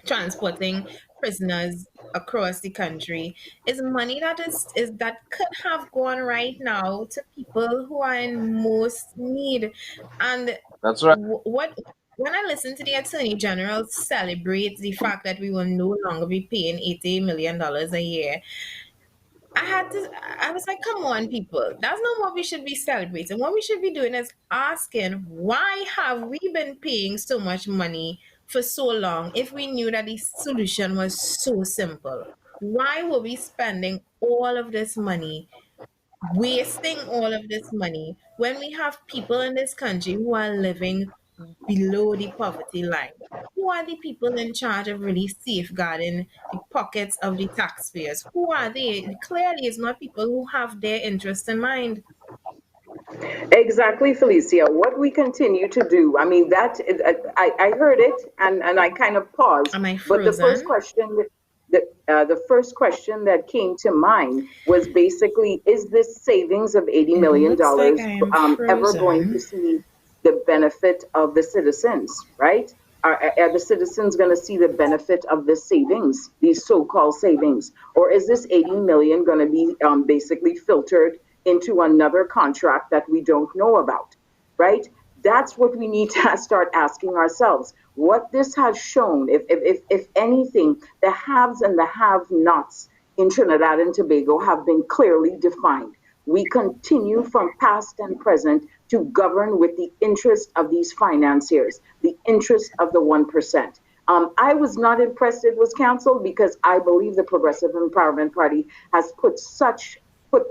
Speaker 1: transporting prisoners across the country is money that could have gone right now to people who are in most need. And
Speaker 2: That's right.
Speaker 1: what when I listen to the Attorney General celebrate the fact that we will no longer be paying $80 million a year, I was like, come on, people. That's not what we should be celebrating. What we should be doing is asking, why have we been paying so much money for so long if we knew that the solution was so simple? Why were we spending all of this money, wasting all of this money, when we have people in this country who are living below the poverty line? Who are the people in charge of really safeguarding the pockets of the taxpayers? Who are they? Clearly, it's not people who have their interest in mind.
Speaker 3: Exactly, Felicia. What we continue to do, I mean, I heard it and I kind of paused.
Speaker 1: Am I
Speaker 3: But
Speaker 1: frozen?
Speaker 3: the first question that came to mind was basically, is this savings of eighty
Speaker 1: It
Speaker 3: million
Speaker 1: looks like
Speaker 3: dollars
Speaker 1: I am
Speaker 3: ever going to
Speaker 1: frozen.
Speaker 3: see the benefit of the citizens? Right? Are the citizens going to see the benefit of the savings, these so-called savings, or is this 80 million going to be basically filtered into another contract that we don't know about, right? That's what we need to start asking ourselves. What this has shown, if anything, the haves and the have nots in Trinidad and Tobago have been clearly defined. We continue from past and present to govern with the interest of these financiers, the interest of the 1%. I was not impressed it was canceled because I believe the Progressive Empowerment Party has put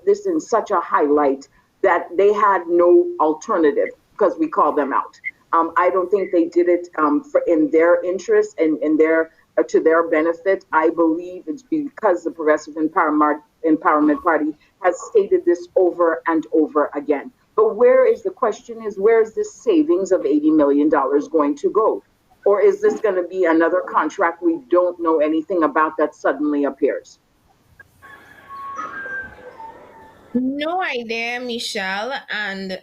Speaker 3: this in such a highlight that they had no alternative because we called them out. I don't think they did it in their interest and in their to their benefit. I believe it's because the Progressive Empowerment Party has stated this over and over again. But where is this savings of $80 million going to go? Or is this going to be another contract we don't know anything about that suddenly appears?
Speaker 1: No idea, Michelle. And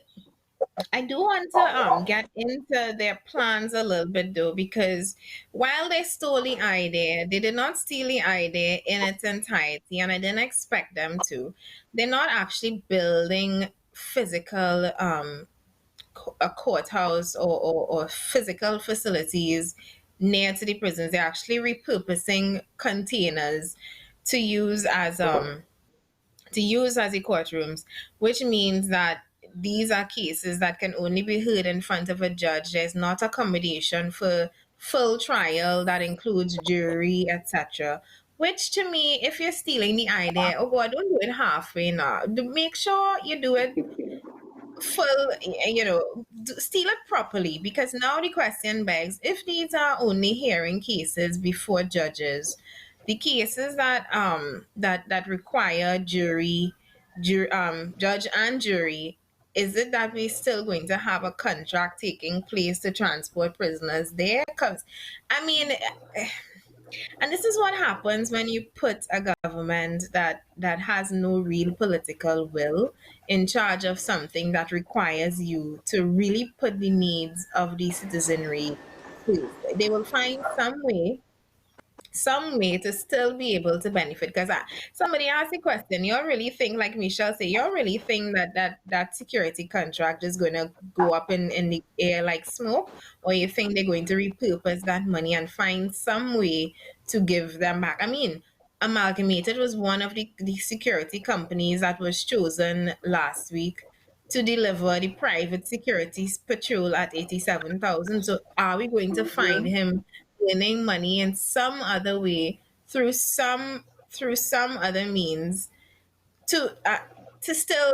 Speaker 1: I do want to get into their plans a little bit though, because while they stole the idea, they did not steal the idea in its entirety, and I didn't expect them to. They're not actually building physical a courthouse or physical facilities near to the prisons. They're actually repurposing containers to use as the courtrooms, which means that these are cases that can only be heard in front of a judge. There's not accommodation for full trial that includes jury, etc. Which to me, if you're stealing the idea, oh God, don't do it halfway now. Make sure you do it full, steal it properly, because now the question begs, if these are only hearing cases before judges, the cases that require judge and jury, is it that we're still going to have a contract taking place to transport prisoners there? Because I mean, and this is what happens when you put a government that has no real political will in charge of something that requires you to really put the needs of the citizenry first. They will find some way to still be able to benefit. Because somebody asked the question, you really think, like Michelle say, you really think that security contract is going to go up in the air like smoke, or you think they're going to repurpose that money and find some way to give them back? I mean, Amalgamated was one of the security companies that was chosen last week to deliver the private security patrol at 87,000. So are we going to find him winning money in some other way, through some other means, to to still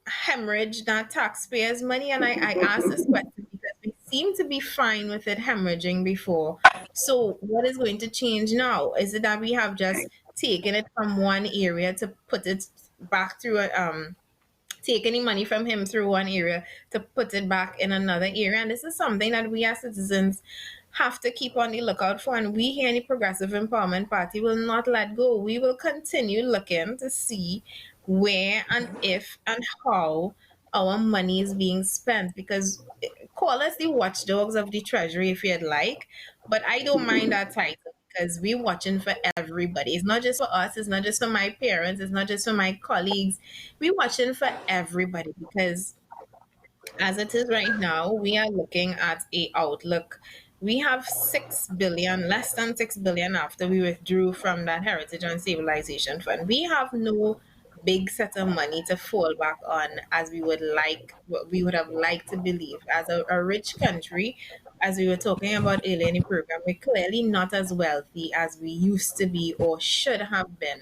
Speaker 1: hemorrhage that taxpayers' money? And I ask this question because we seem to be fine with it hemorrhaging before. So what is going to change now? Is it that we have just taken it from one area to put it back through take any money from him through one area to put it back in another area? And this is something that we as citizens have to keep on the lookout for. And we here in the Progressive Empowerment Party will not let go. We will continue looking to see where and if and how our money is being spent, because call us the watchdogs of the treasury if you'd like, but I don't mind that title because we're watching for everybody. It's not just for us, it's not just for my parents, it's not just for my colleagues. We're watching for everybody because as it is right now, we are looking at a outlook. We have 6 billion, less than 6 billion after we withdrew from that Heritage and Civilization Fund. We have no big set of money to fall back on as we would like, what we would have liked to believe. As a rich country, as we were talking about earlier in the program, we're clearly not as wealthy as we used to be or should have been.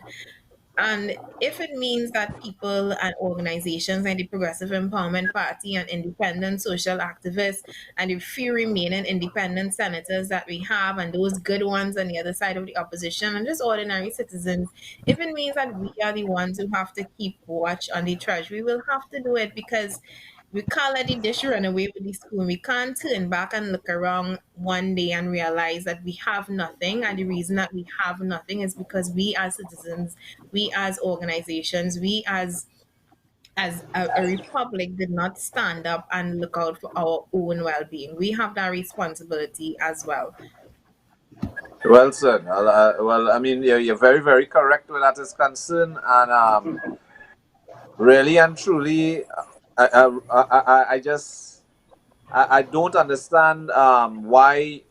Speaker 1: And if it means that people and organizations like the Progressive Empowerment Party and independent social activists and the few remaining independent senators that we have and those good ones on the other side of the opposition and just ordinary citizens, if it means that we are the ones who have to keep watch on the treasury, we'll have to do it because we can't let the dish run away with the spoon. We can't turn back and look around one day and realize that we have nothing. And the reason that we have nothing is because we as citizens, we as organizations, we as a republic did not stand up and look out for our own well-being. We have that responsibility as well.
Speaker 2: Well said. Well, I mean, you're very, very correct where that is concerned, and really and truly, I just I don't understand why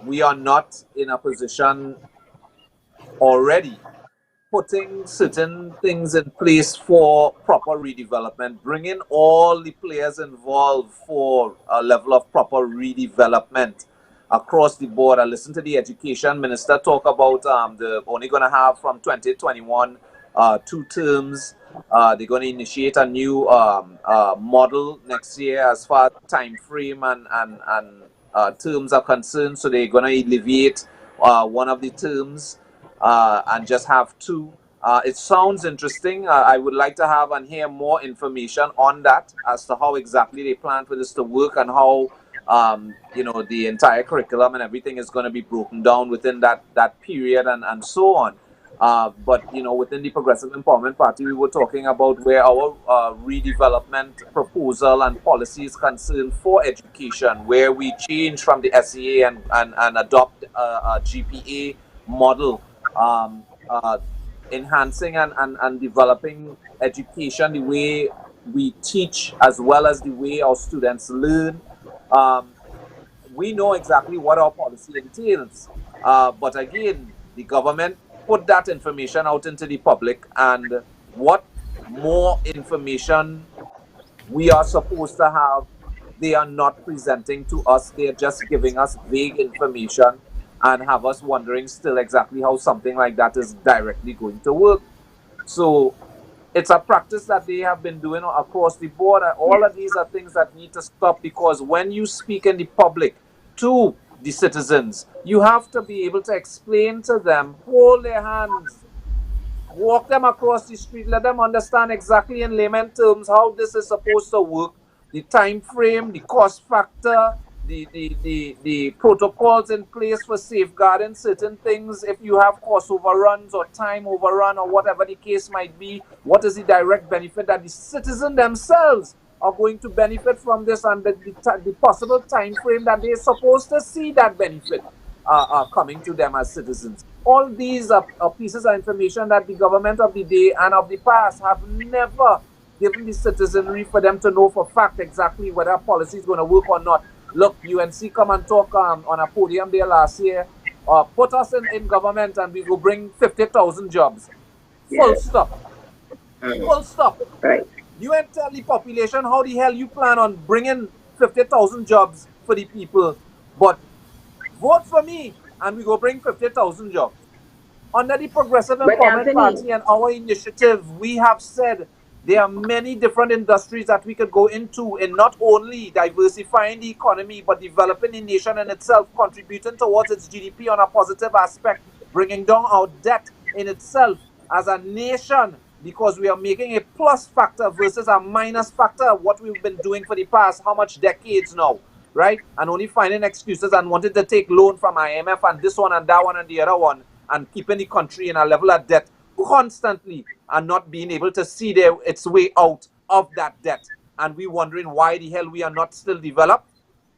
Speaker 2: we are not in a position already putting certain things in place for proper redevelopment, bringing all the players involved for a level of proper redevelopment across the board. I listened to the education minister talk about the only going to have from 2021 two terms. They're going to initiate a new model next year as far as time frame and terms are concerned. So they're going to alleviate one of the terms and just have two. It sounds interesting. I would like to have and hear more information on that as to how exactly they plan for this to work and how the entire curriculum and everything is going to be broken down within that period and so on. But within the Progressive Empowerment Party, we were talking about where our redevelopment proposal and policy is concerned for education, where we change from the SEA and adopt a GPA model, enhancing and developing education the way we teach as well as the way our students learn. We know exactly what our policy entails. But again, the government put that information out into the public, and what more information we are supposed to have, they are not presenting to us. They're just giving us vague information and have us wondering still exactly how something like that is directly going to work. So it's a practice that they have been doing across the board. And all of these are things that need to stop, because when you speak in the public to the citizens, you have to be able to explain to them, hold their hands, walk them across the street, let them understand exactly in layman terms how this is supposed to work, the time frame, the cost factor, the protocols in place for safeguarding certain things. If you have cost overruns or time overrun or whatever the case might be, what is the direct benefit that the citizen themselves are going to benefit from this, and the possible time frame that they're supposed to see that benefit coming to them as citizens. All these are pieces of information that the government of the day and of the past have never given the citizenry for them to know for fact exactly whether policy is going to work or not. Look, UNC come and talk on a podium there last year. Put us in government and we will bring 50,000 jobs. Full stop. Full stop.
Speaker 3: Right.
Speaker 2: You ain't tell the population how the hell you plan on bringing 50,000 jobs for the people, but vote for me and we go bring 50,000 jobs. Under the Progressive
Speaker 3: But
Speaker 2: Empowerment
Speaker 3: Anthony,
Speaker 2: Party and our initiative, we have said there are many different industries that we could go into in not only diversifying the economy, but developing the nation in itself, contributing towards its GDP on a positive aspect, bringing down our debt in itself as a nation, because we are making a plus factor versus a minus factor of what we've been doing for the past, how much decades now, right? And only finding excuses and wanting to take loan from IMF and this one and that one and the other one, and keeping the country in a level of debt constantly and not being able to see its way out of that debt. And we wondering why the hell we are not still developed.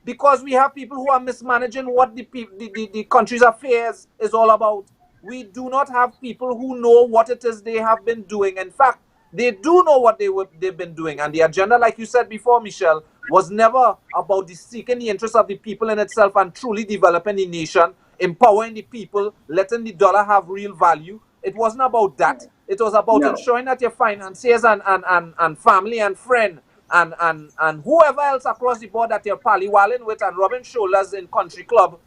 Speaker 2: Because we have people who are mismanaging what the country's affairs is all about. We do not have people who know what it is they have been doing. In fact, they do know what they've been doing. And the agenda, like you said before, Michelle, was never about seeking the interests of the people in itself and truly developing the nation, empowering the people, letting the dollar have real value. It wasn't about that. It was about
Speaker 3: no.
Speaker 2: ensuring that your financiers and family and friend and whoever else across the board that you're pallywalling with and rubbing shoulders in country club,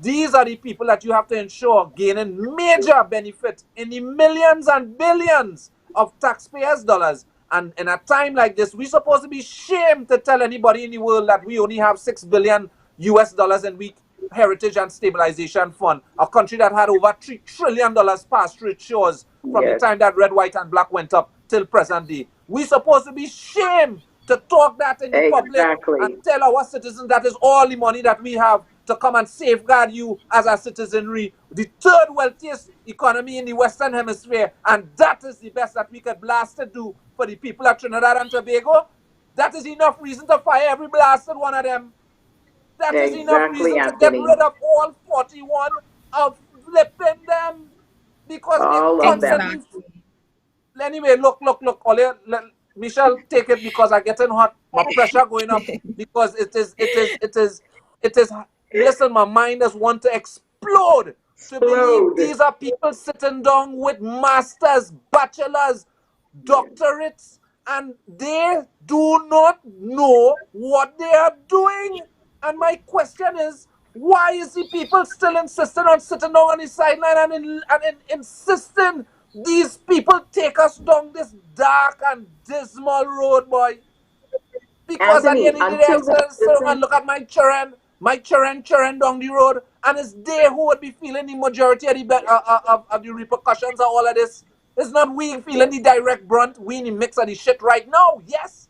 Speaker 2: these are the people that you have to ensure gaining major benefit in the millions and billions of taxpayers' dollars. And in a time like this, we're supposed to be ashamed to tell anybody in the world that we only have $6 billion US in weak heritage and stabilization fund, a country that had over $3 trillion passed through its shores from the
Speaker 3: Yes,
Speaker 2: time that red, white, and black went up till present day. We're supposed to be ashamed to talk that in the public and
Speaker 3: exactly.
Speaker 2: tell our citizens that is all the money that we have to come and safeguard you as a citizenry, the third wealthiest economy in the Western Hemisphere, and that is the best that we could blast to do for the people of Trinidad and Tobago. That is enough reason to fire every blasted one of them. That is enough
Speaker 3: Exactly,
Speaker 2: reason to get
Speaker 3: Anthony.
Speaker 2: rid of all 41 of flipping them because they
Speaker 3: All of them.
Speaker 2: constantly.
Speaker 1: Exactly.
Speaker 2: Anyway, look. Michelle, take it because I'm getting hot. My pressure going up because it is. Listen, my mind is want to explode to believe
Speaker 3: Explode.
Speaker 2: these are people sitting down with masters, bachelors, doctorates, and they do not know what they are doing. And my question is, why is the people still insisting on sitting down on the sideline and insisting these people take us down this dark and dismal road, boy? Because at the
Speaker 3: Anthony,
Speaker 2: end of the day, I
Speaker 3: until the
Speaker 2: sit down and
Speaker 3: citizens,
Speaker 2: look at my children down the road, and it's they who would be feeling the majority of of the repercussions of all of this. It's not we feeling
Speaker 3: yes,
Speaker 2: the direct brunt, we in the mix of the shit right now, yes,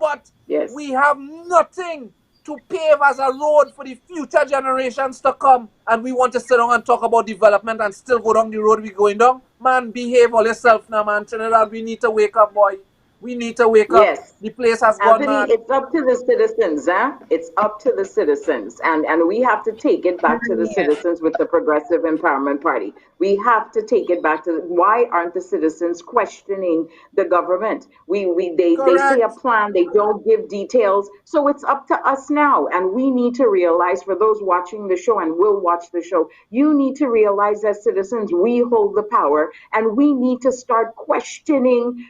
Speaker 2: but
Speaker 3: yes.
Speaker 2: we have nothing to pave as a road for the future generations to come, and we want to sit down and talk about development and still go down the road we're going down. Man, behave all yourself now, man. Trinidad, we need to wake up, boy. We need to wake up.
Speaker 3: Yes.
Speaker 2: The place has gone
Speaker 3: Anthony,
Speaker 2: mad.
Speaker 3: it's up to the citizens, huh? It's up to the citizens. And we have to take it back to the
Speaker 1: Yeah.
Speaker 3: citizens with the Progressive Empowerment Party. We have to take it back to why aren't the citizens questioning the government? They say a
Speaker 2: Correct.
Speaker 3: plan, they don't give details. So it's up to us now. And we need to realize, for those watching the show and will watch the show, you need to realize as citizens, we hold the power and we need to start questioning,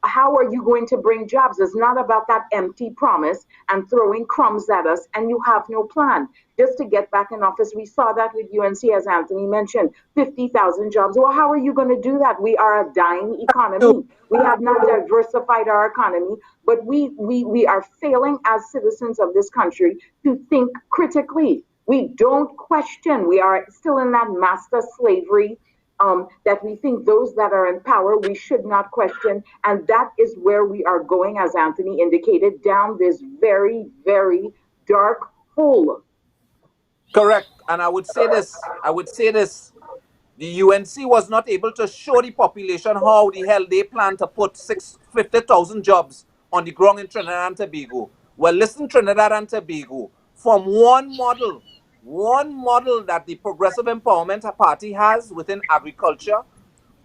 Speaker 3: how are you going to bring jobs? It's not about that empty promise and throwing crumbs at us and you have no plan. Just to get back in office, we saw that with UNC, as Anthony mentioned, 50,000 jobs. Well, how are you going to do that? We are a dying economy. We have not diversified our economy, but we are failing as citizens of this country to think critically. We don't question. We are still in that master slavery, that we think those that are in power we should not question. And that is where we are going, as Anthony indicated, down this very, very dark hole.
Speaker 2: Correct. And I would say this. The UNC was not able to show the population how the hell they plan to put 650,000 jobs on the ground in Trinidad and Tobago. Well, listen, Trinidad and Tobago, from one model that the Progressive Empowerment Party has within agriculture,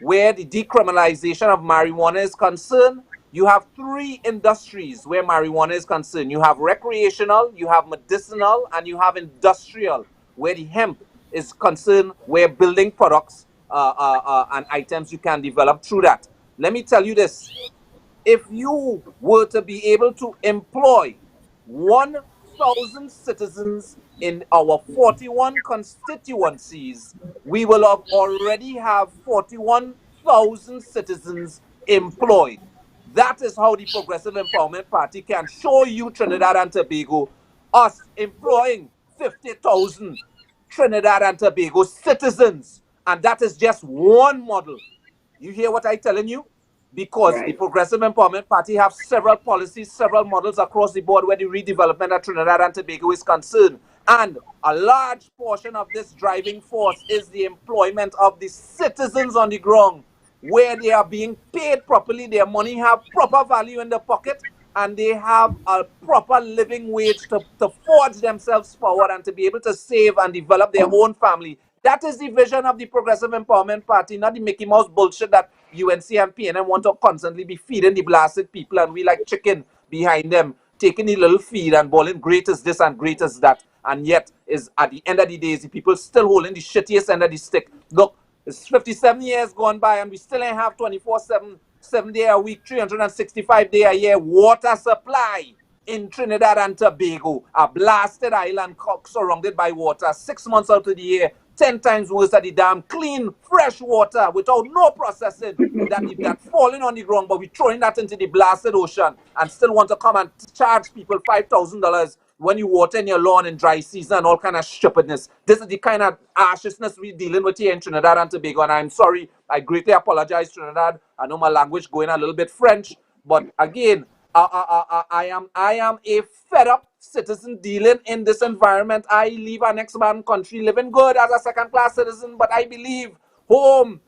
Speaker 2: where the decriminalization of marijuana is concerned, you have three industries where marijuana is concerned. You have recreational, you have medicinal, and you have industrial, where the hemp is concerned, where building products and items you can develop through that. Let me tell you this. If you were to be able to employ one 40,000 citizens in our 41 constituencies, we will have already have 41,000 citizens employed. That is how the Progressive Empowerment Party can show you, Trinidad and Tobago, us employing 50,000 Trinidad and Tobago citizens. And that is just one model. You hear what I'm telling you? Because the
Speaker 3: Right.
Speaker 2: Progressive Empowerment Party have several policies, several models across the board where the redevelopment of Trinidad and Tobago is concerned. And a large portion of this driving force is the employment of the citizens on the ground, where they are being paid properly, their money have proper value in their pocket, and they have a proper living wage to forge themselves forward and to be able to save and develop their own family. That is the vision of the Progressive Empowerment Party, not the Mickey Mouse bullshit that UNC and PNM want to constantly be feeding the blasted people, and we like chicken behind them, taking the little feed and bawling great as this and great as that. And yet, is at the end of the day, is the people still holding the shittiest end of the stick. Look, it's 57 years gone by and we still ain't have 24/7, 7 day a week, 365 day a year water supply in Trinidad and Tobago, a blasted island surrounded by water, 6 months out of the year, 10 times worse at the dam, clean, fresh water without no processing that falling on the ground, but we're throwing that into the blasted ocean and still want to come and charge people $5,000 when you water in your lawn in dry season and all kind of stupidness. This is the kind of harshness we're dealing with here in Trinidad and Tobago, and I'm sorry, I greatly apologize, Trinidad. I know my language going a little bit French, but again, I am a fed up citizen dealing in this environment. I leave an ex-man country living good as a second-class citizen, but I believe home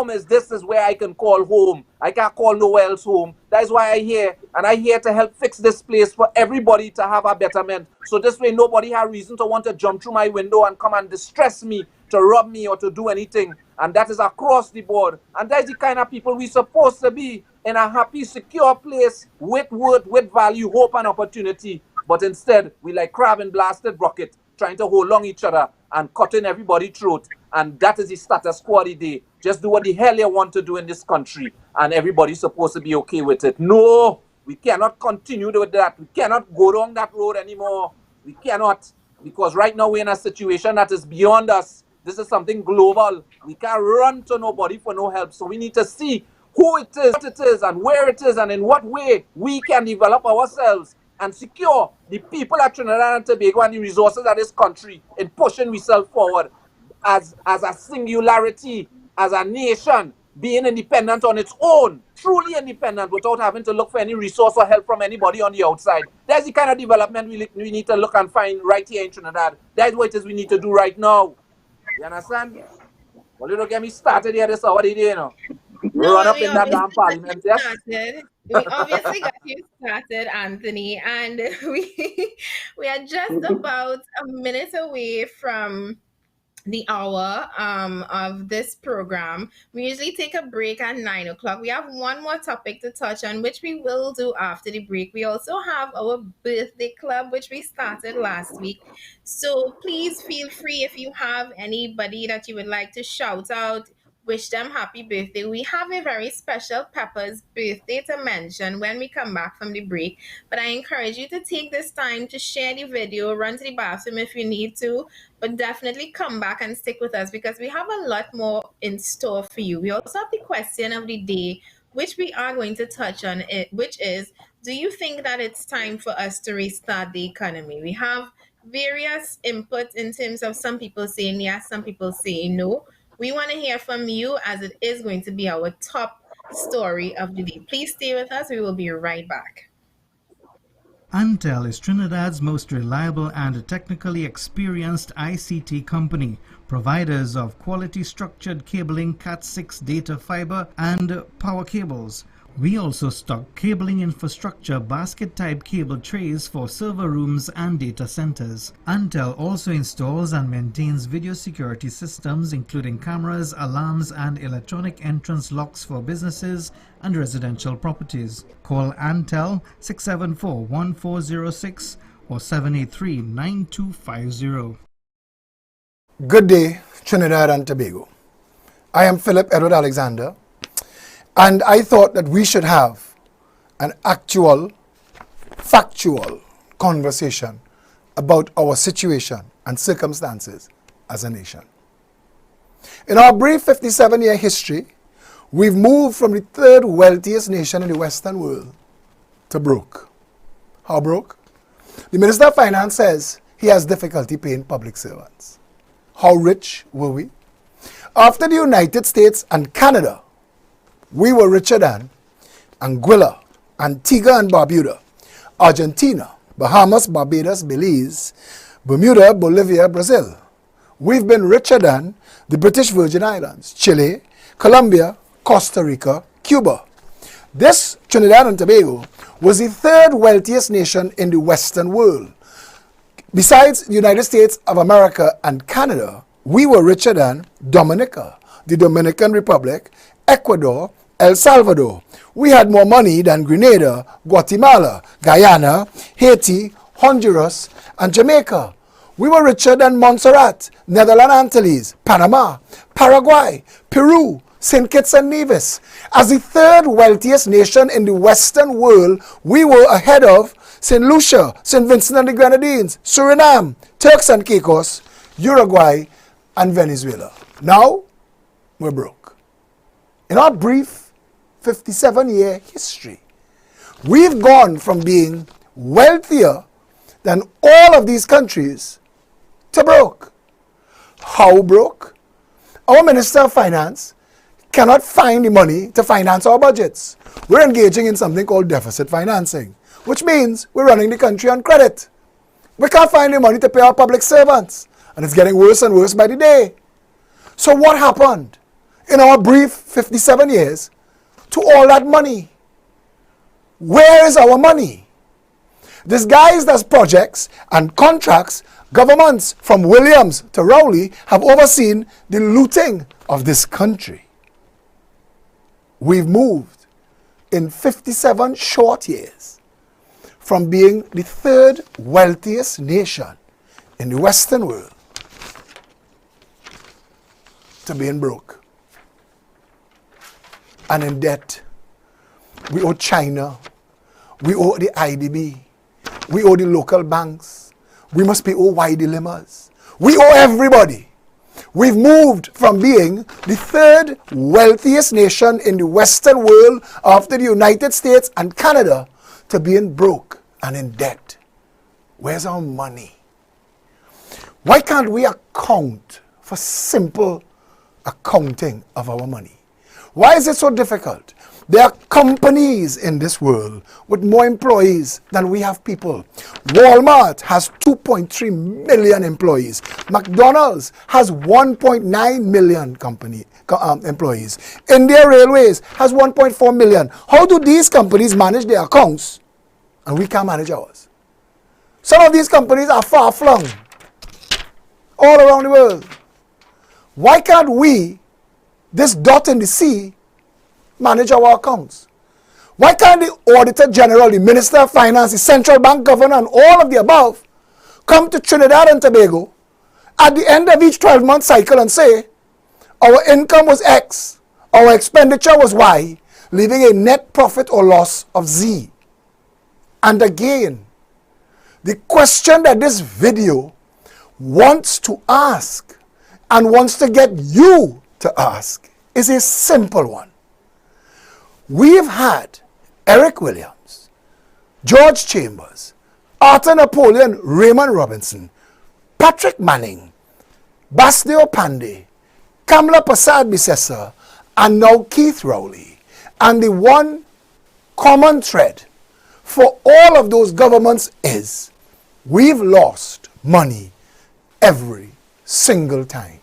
Speaker 2: is where I can call home. I can't call nowhere else home. That is why I'm here, and I'm here to help fix this place for everybody to have a betterment. So this way nobody has reason to want to jump through my window and come and distress me, to rob me or to do anything. And that is across the board. And that's the kind of people we're supposed to be, in a happy, secure place with worth, with value, hope, and opportunity. But instead, we like crab in blasted bucket, trying to hold on each other and cutting everybody's throat. And that is the status quo today. Just do what the hell you want to do in this country, and everybody's supposed to be okay with it. No, we cannot continue with that. We cannot go down that road anymore. We cannot, because right now we're in a situation that is beyond us. This is something global. We can't run to nobody for no help. So we need to see who it is, what it is, and where it is, and in what way we can develop ourselves and secure the people at Trinidad and Tobago and the resources of this country in pushing ourselves forward as a singularity, as a nation, being independent on its own, truly independent, without having to look for any resource or help from anybody on the outside. That's the kind of development we need to look and find right here in Trinidad. That's what it is we need to do right now. You understand? Well, you don't get me started here this hour, you know. Run up in that damn parliament, yes?
Speaker 1: We obviously got you started, Anthony, and we are just about a minute away from the hour of this program. We usually take a break at 9 o'clock. We have one more topic to touch on, which we will do after the break. We also have our birthday club, which we started last week. So please feel free, if you have anybody that you would like to shout out, wish them happy birthday. We have a very special Pepper's birthday to mention when we come back from the break. But I encourage you to take this time to share the video, run to the bathroom if you need to, but definitely come back and stick with us because we have a lot more in store for you. We also have the question of the day, which we are going to touch on, it, which is, do you think that it's time for us to restart the economy? We have various inputs in terms of some people saying yes, some people saying no. We want to hear from you, as it is going to be our top story of the day. Please stay with us. We will be right back.
Speaker 4: Antel is Trinidad's most reliable and technically experienced ICT company, providers of quality structured cabling, Cat6 data fiber and power cables. We also stock cabling infrastructure basket-type cable trays for server rooms and data centers. Antel also installs and maintains video security systems including cameras, alarms and electronic entrance locks for businesses and residential properties. Call Antel 674-1406 or 783-9250.
Speaker 5: Good day, Trinidad and Tobago. I am Philip Edward Alexander, and I thought that we should have an actual, factual conversation about our situation and circumstances as a nation. In our brief 57-year history, we've moved from the third wealthiest nation in the Western world to broke. How broke? The Minister of Finance says he has difficulty paying public servants. How rich were we? After the United States and Canada, we were richer than Anguilla, Antigua and Barbuda, Argentina, Bahamas, Barbados, Belize, Bermuda, Bolivia, Brazil. We've been richer than the British Virgin Islands, Chile, Colombia, Costa Rica, Cuba. This Trinidad and Tobago was the third wealthiest nation in the Western world. Besides the United States of America and Canada, we were richer than Dominica, the Dominican Republic, Ecuador, El Salvador. We had more money than Grenada, Guatemala, Guyana, Haiti, Honduras, and Jamaica. We were richer than Montserrat, Netherlands Antilles, Panama, Paraguay, Peru, St. Kitts and Nevis. As the third wealthiest nation in the Western world, we were ahead of St. Lucia, St. Vincent and the Grenadines, Suriname, Turks and Caicos, Uruguay, and Venezuela. Now, we're broke. In our brief 57-year history, we've gone from being wealthier than all of these countries to broke. How broke? Our Minister of Finance cannot find the money to finance our budgets. We're engaging in something called deficit financing, which means we're running the country on credit. We can't find the money to pay our public servants, and it's getting worse and worse by the day. So what happened in our brief 57 years to all that money? Where is our money? Disguised as projects and contracts, governments from Williams to Rowley have overseen the looting of this country. We've moved in 57 short years from being the third wealthiest nation in the Western world to being broke and in debt. We owe China, we owe the IDB, we owe the local banks, we must pay OY dilemmas. We owe everybody. We've moved from being the third wealthiest nation in the Western world after the United States and Canada to being broke and in debt. Where's our money? Why can't we account for simple accounting of our money? Why is it so difficult? There are companies in this world with more employees than we have people. Walmart has 2.3 million employees. McDonald's has 1.9 million employees. India Railways has 1.4 million. How do these companies manage their accounts and we can't manage ours? Some of these companies are far-flung all around the world. Why can't we, this dot in the sea, manage our accounts? Why can't the Auditor General, the Minister of Finance, the Central Bank Governor, and all of the above come to Trinidad and Tobago at the end of each 12-month cycle and say, our income was X, our expenditure was Y, leaving a net profit or loss of Z? And again, the question that this video wants to ask and wants to get you to ask is a simple one. We've had Eric Williams, George Chambers, Arthur Napoleon, Raymond Robinson, Patrick Manning, Basdeo Panday, Kamla Prasad Bisesa, and now Keith Rowley. And the one common thread for all of those governments is we've lost money every single time.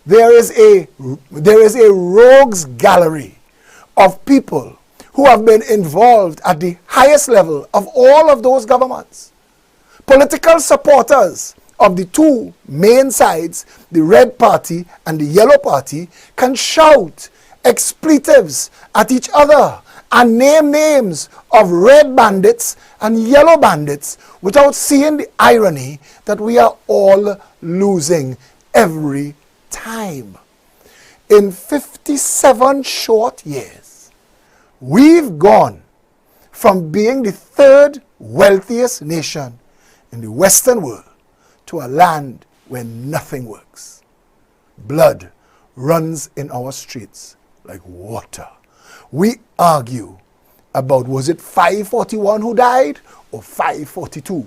Speaker 5: There is a rogues gallery of people who have been involved at the highest level of all of those governments. Political supporters of the two main sides, the Red Party and the Yellow Party, can shout expletives at each other and name names of red bandits and yellow bandits without seeing the irony that we are all losing every time. In 57 short years, we've gone from being the third wealthiest nation in the Western world to a land where nothing works. Blood runs in our streets like water. We argue about was it 541 who died or 542?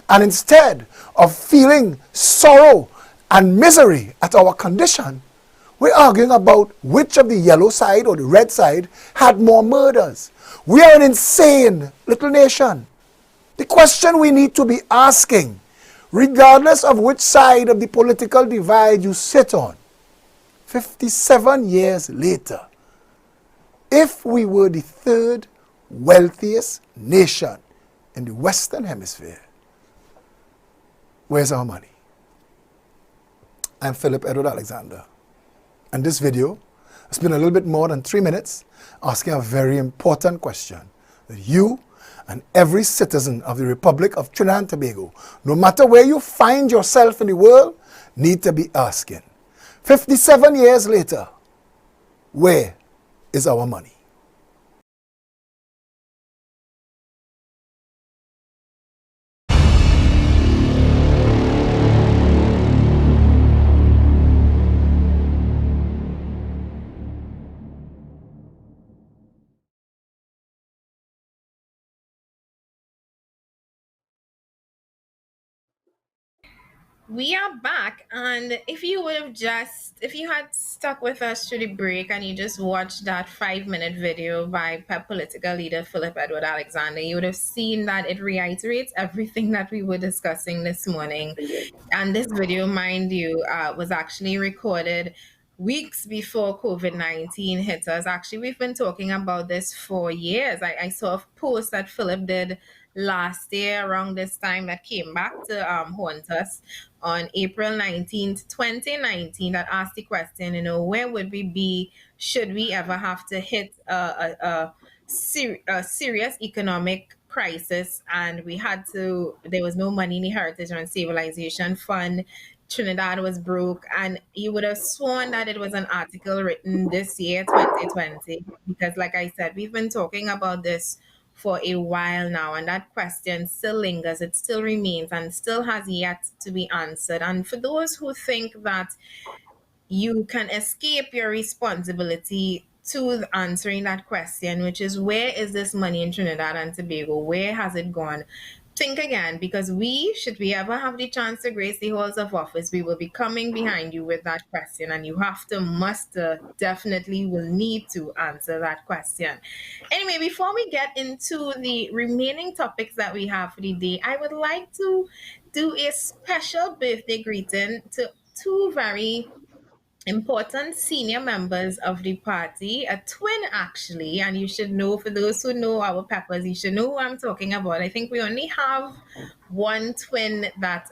Speaker 5: And instead of feeling sorrow and misery at our condition, we're arguing about which of the yellow side or the red side had more murders. We are an insane little nation. The question we need to be asking, regardless of which side of the political divide you sit on, 57 years later, if we were the third wealthiest nation in the Western Hemisphere, where's our money? I'm Philip Edward Alexander. And this video has been a little bit more than 3 minutes asking a very important question that you and every citizen of the Republic of Trinidad and Tobago, no matter where you find yourself in the world, need to be asking. 57 years later, where is our money?
Speaker 1: We are back, and if you had stuck with us through the break and you just watched that 5 minute video by political leader Philip Edward Alexander, you would have seen that it reiterates everything that we were discussing this morning. And this video, mind you, was actually recorded weeks before COVID-19 hit us. Actually, we've been talking about this for years. I saw a post that Philip did last year around this time that came back to haunt us on April 19th, 2019, that asked the question, where would we be should we ever have to hit a serious economic crisis, and there was no money in the Heritage and Stabilization Fund. Trinidad was broke, and you would have sworn that it was an article written this year, 2020, because like I said, we've been talking about this for a while now, and that question still lingers, it still remains, and still has yet to be answered. And for those who think that you can escape your responsibility to answering that question, which is where is this money in Trinidad and Tobago? Where has it gone? Think again, because should we ever have the chance to grace the halls of office, we will be coming behind you with that question, and you have to, definitely will need to answer that question. Anyway, before we get into the remaining topics that we have for the day, I would like to do a special birthday greeting to two very important senior members of the party, a twin actually, and you should know, for those who know our peppers, you should know who I'm talking about. I think we only have one twin that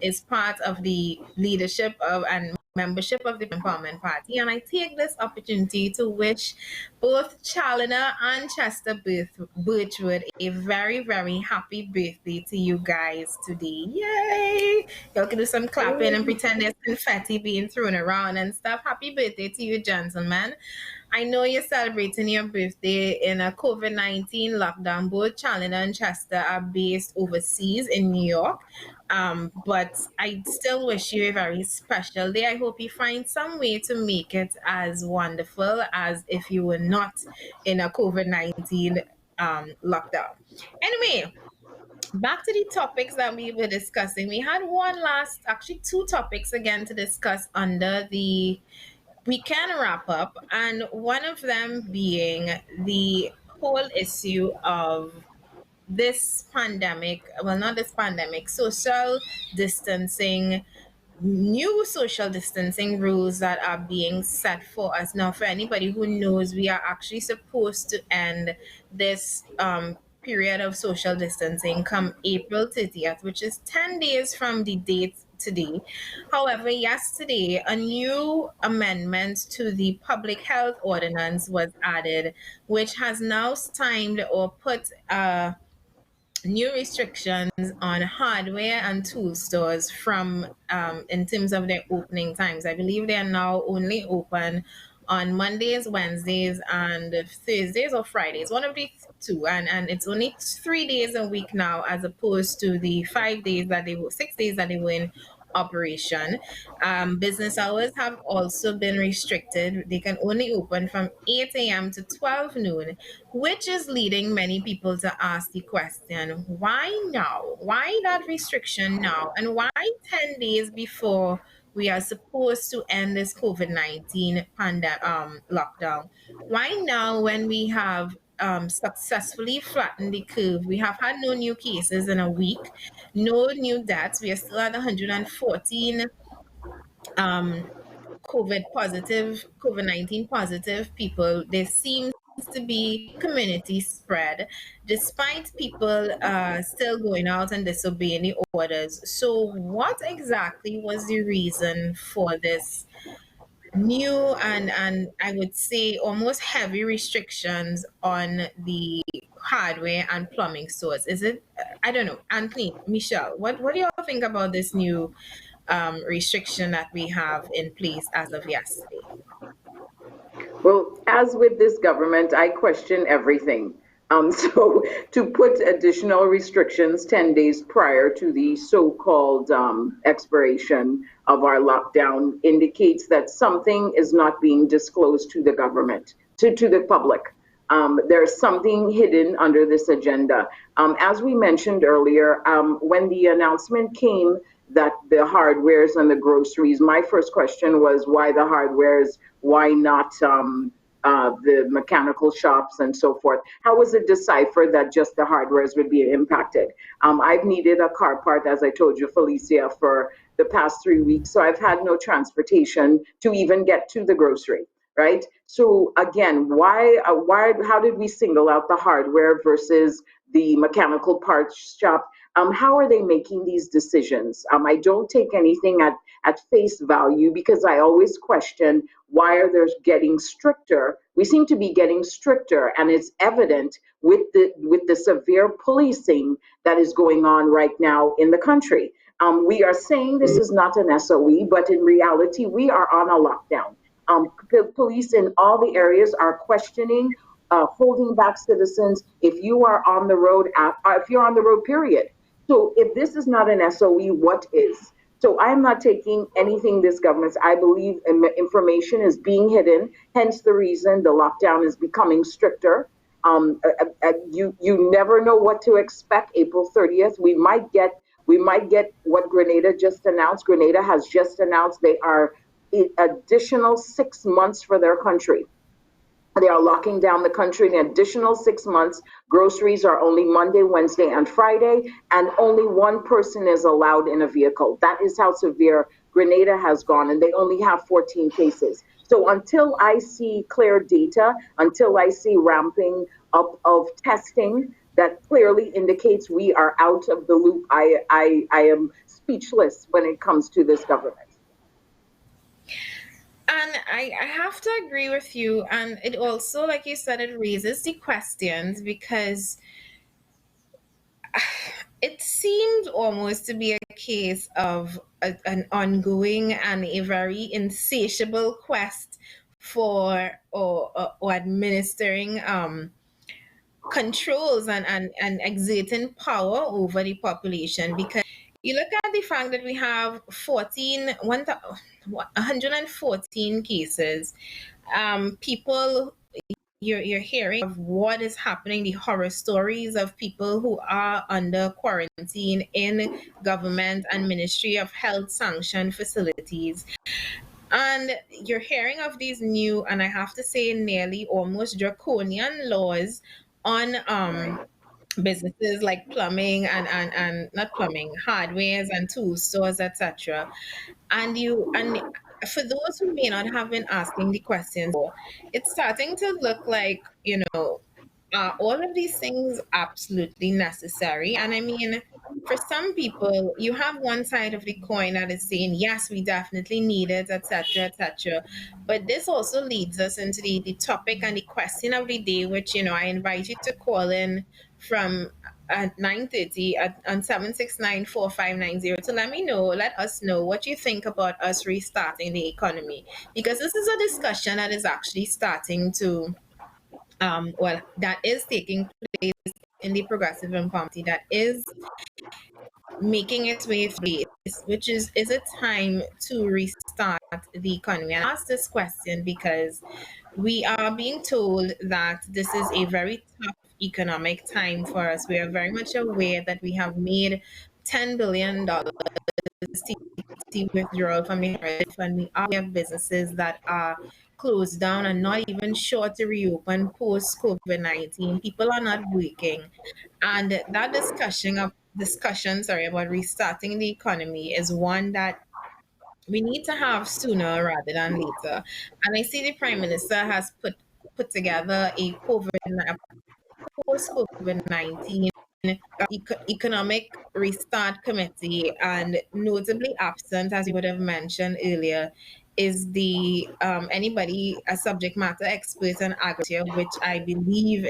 Speaker 1: is part of the leadership of and membership of the Empowerment Party, and I take this opportunity to wish both Chalina and Chester Birchwood a very, very happy birthday to you guys today. Yay! Y'all can do some clapping and pretend there's confetti being thrown around and stuff. Happy birthday to you, gentlemen. I know you're celebrating your birthday in a COVID-19 lockdown. Both Chalina and Chester are based overseas in New York. But I still wish you a very special day. I hope you find some way to make it as wonderful as if you were not in a COVID-19 lockdown. Anyway, back to the topics that we were discussing. We had actually two topics again to discuss under the weekend wrap up, and one of them being the whole issue of this pandemic, well, not this pandemic, social distancing, new social distancing rules that are being set for us. Now, for anybody who knows, we are actually supposed to end this period of social distancing come April 30th, which is 10 days from the date today. However, yesterday, a new amendment to the public health ordinance was added, which has now timed or put new restrictions on hardware and tool stores from in terms of their opening times. I believe they are now only open on Mondays, Wednesdays, and Thursdays or Fridays, one of these two. And it's only 3 days a week now, as opposed to the 5 days that they were, 6 days that they were in operation. Business hours have also been restricted. They can only open from 8 a.m. to 12 noon, which is leading many people to ask the question, why now? Why that restriction now? And why 10 days before we are supposed to end this COVID 19 lockdown? Why now when we have successfully flattened the curve? We have had no new cases in a week, no new deaths. We are still at 114 um, COVID 19 positive people. There seems to be community spread despite people still going out and disobeying the orders. So, what exactly was the reason for this new and I would say almost heavy restrictions on the hardware and plumbing stores? Is it? I don't know, Anthony, Michelle. What do y'all think about this new restriction that we have in place as of yesterday?
Speaker 3: Well, as with this government, I question everything. So to put additional restrictions 10 days prior to the so-called expiration of our lockdown indicates that something is not being disclosed to the government, to the public. There's something hidden under this agenda. As we mentioned earlier, when the announcement came that the hardwares and the groceries, my first question was why the hardwares, why not the mechanical shops and so forth? How was it deciphered that just the hardwares would be impacted? I've needed a car part, as I told you, Felicia, for the past 3 weeks, so I've had no transportation to even get to the grocery. Right. So again, how did we single out the hardware versus the mechanical parts shop? How are they making these decisions? I don't take anything at face value because I always question why are they getting stricter? We seem to be getting stricter, and it's evident with the severe policing that is going on right now in the country. We are saying this is not an SOE, but in reality, we are on a lockdown. The police in all the areas are questioning, holding back citizens if you are on the road, if you're on the road, period. So if this is not an SOE, what is? So I'm not taking anything this government. I believe information is being hidden, hence the reason the lockdown is becoming stricter. You never know what to expect. April 30th, we might get what Grenada just announced. Grenada has just announced they are additional 6 months for their country. They are locking down the country an additional 6 months. Groceries are only Monday, Wednesday, and Friday, and only one person is allowed in a vehicle. That is how severe Grenada has gone, and they only have 14 cases. So until I see clear data, until I see ramping up of testing that clearly indicates we are out of the loop, I am speechless when it comes to this government.
Speaker 1: And I have to agree with you. And it also, like you said, it raises the questions because it seemed almost to be a case of an ongoing and a very insatiable quest for or administering controls and exerting power over the population, because you look at the fact that we have 114 cases. People, you're hearing of what is happening, the horror stories of people who are under quarantine in government and Ministry of Health sanctioned facilities. And you're hearing of these new, and I have to say, nearly almost draconian laws on businesses like plumbing and not plumbing, hardwares and tool stores, etc. And for those who may not have been asking the questions, it's starting to look like, all of these things absolutely necessary. And I mean, for some people, you have one side of the coin that is saying, yes, we definitely need it, etc., etc. But this also leads us into the topic and the question of the day, which, I invite you to call in from at 9:30 on 7694590 to let us know what you think about us restarting the economy, because this is a discussion that is actually starting to that is taking place in the Progressive Party, that is making its way through, which is it time to restart the economy? And I ask this question because we are being told that this is a very tough economic time for us. We are very much aware that we have made $10 billion TT withdrawal from the Heritage Fund. We have businesses that are closed down and not even sure to reopen post COVID-19. People are not working. And that discussion, about restarting the economy is one that we need to have sooner rather than later. And I see the Prime Minister has put together a post COVID-19 economic restart committee, and notably absent, as you would have mentioned earlier, is the anybody a subject matter expert on agriculture, which I believe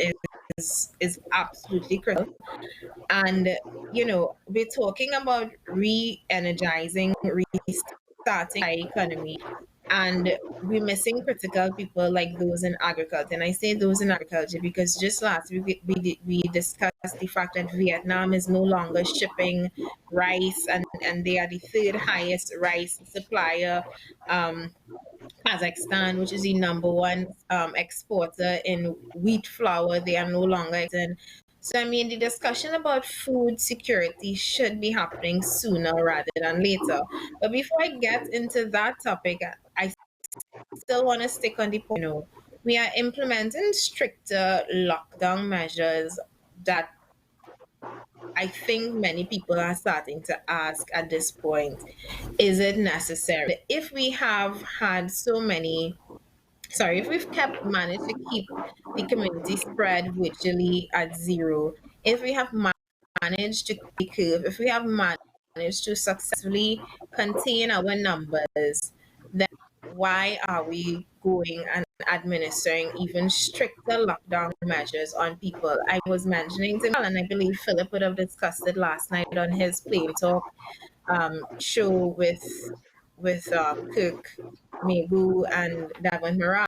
Speaker 1: is absolutely critical. And we're talking about re-energizing, restarting our economy, and we're missing critical people like those in agriculture. And I say those in agriculture because just last week we discussed the fact that Vietnam is no longer shipping rice, and they are the third highest rice supplier. Kazakhstan, which is the number one exporter in wheat flour, they are no longer in. So, I mean, the discussion about food security should be happening sooner rather than later. But before I get into that topic, I still want to stick on the point. We are implementing stricter lockdown measures that I think many people are starting to ask at this point, is it necessary? If we have had so many, sorry, if we've kept managed to keep the community spread virtually at zero, if we have managed to curve, if we have managed to successfully contain our numbers, then why are we going and administering even stricter lockdown measures on people? I was mentioning to Mel, and I believe Philip would have discussed it last night on his Plain Talk show with Kirk Megu and Davon Mirage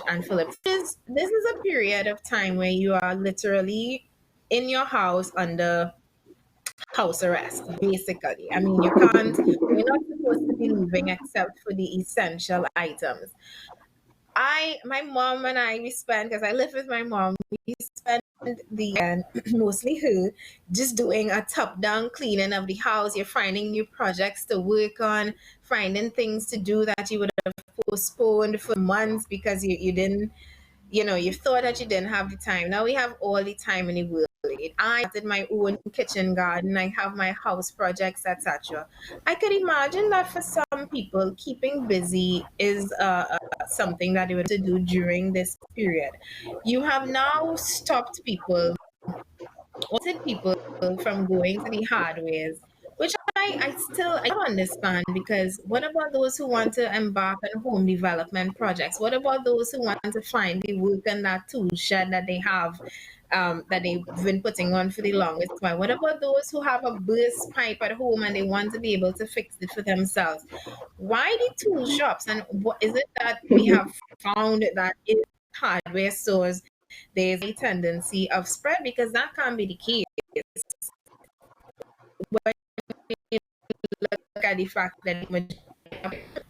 Speaker 1: and Philip. This is a period of time where you are literally in your house under house arrest, basically. I mean, you're not supposed to be leaving except for the essential items. My mom and I, we spend, because I live with my mom, we spend the and mostly her, just doing a top down cleaning of the house. You're finding new projects to work on, finding things to do that you would have postponed for months because you didn't, you thought that you didn't have the time. Now we have all the time in the world. I did my own kitchen garden. I have my house projects, etc. I could imagine that for some people, keeping busy is something that they would to do during this period. You have now stopped people, wanted people from going to the hardwares, which I don't understand, because what about those who want to embark on home development projects? What about those who want to find the work on that tool shed that they have, that they've been putting on for the longest while? What about those who have a burst pipe at home and they want to be able to fix it for themselves? Why the tool shops? And what is it that we have found that in hardware stores there's a tendency of spread? Because that can't be the case. When you look at the fact that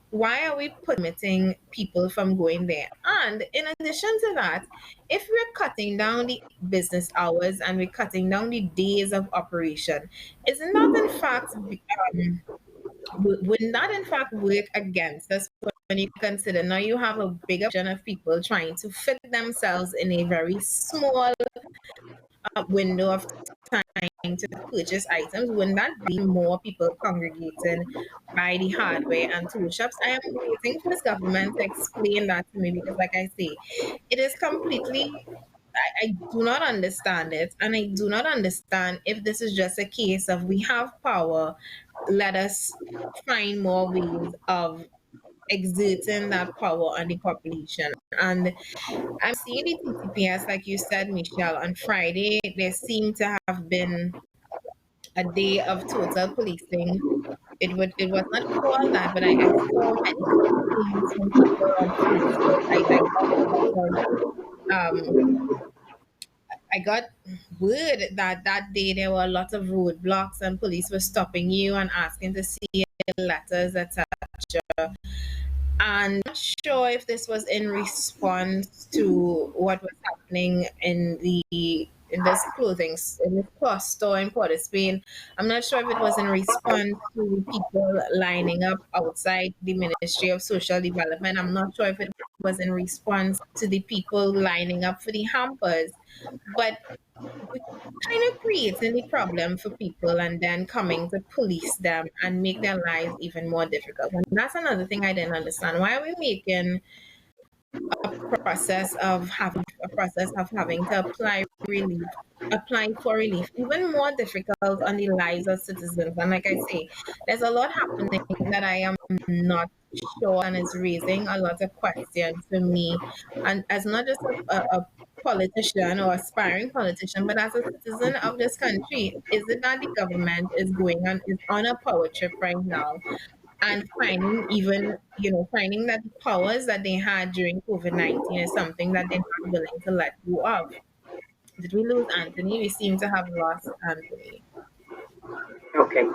Speaker 1: why are we permitting people from going there? And in addition to that, if we're cutting down the business hours and we're cutting down the days of operation, isn't that in fact would not in fact work against us? When you consider now you have a bigger portion of people trying to fit themselves in a very small window of time to purchase items, wouldn't that be more people congregating by the hardware and tool shops? I am waiting for this government to explain that to me, because, like I say, it is completely. I do not understand it, and I do not understand if this is just a case of we have power, let us find more ways of exerting that power on the population. And I'm seeing the TTPS, like you said, Michelle, on Friday, there seemed to have been a day of total policing. It was not called that, but I saw many complaints from people on Facebook. Um I got word that that day there were a lot of roadblocks and police were stopping you and asking to see your letters, etc. And I'm not sure if this was in response to what was happening in this in this cloth store in Port of Spain. I'm not sure if it was in response to people lining up outside the Ministry of Social Development. I'm not sure if it was in response to the people lining up for the hampers. But kind of creating the problem for people and then coming to police them and make their lives even more difficult. And that's another thing I didn't understand. Why are we making a process of having to apply for relief even more difficult on the lives of citizens? And like I say, there's a lot happening that I am not sure and is raising a lot of questions for me. And as not just a politician or aspiring politician, but as a citizen of this country, is it that the government is on a power trip right now and finding that the powers that they had during COVID-19 is something that they're not willing to let go of? Did we lose Anthony? We seem to have lost Anthony.
Speaker 3: Okay.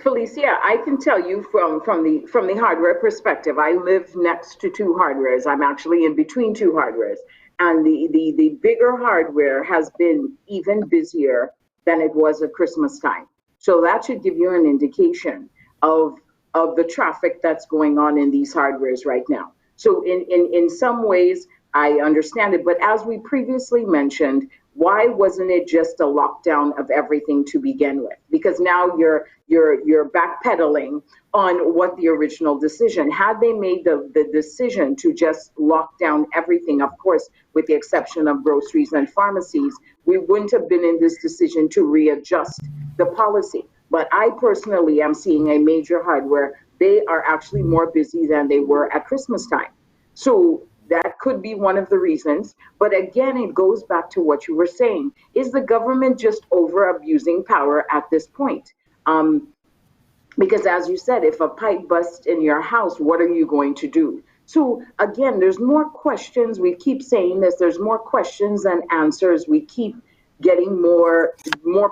Speaker 3: Felicia, I can tell you from the hardware perspective. I live next to two hardwares. I'm actually in between two hardwares, and the bigger hardware has been even busier than it was at Christmas time. So that should give you an indication of the traffic that's going on in these hardwares right now. So in some ways, I understand it, but as we previously mentioned, why wasn't it just a lockdown of everything to begin with? Because now you're backpedaling on what the original decision. Had they made the decision to just lock down everything, of course, with the exception of groceries and pharmacies, we wouldn't have been in this decision to readjust the policy. But I personally am seeing a major hardware. They are actually more busy than they were at Christmas time. So that could be one of the reasons. But again, it goes back to what you were saying. Is the government just over abusing power at this point? Because as you said, if a pipe busts in your house, what are you going to do? So again, there's more questions. We keep saying this. There's more questions than answers. We keep getting more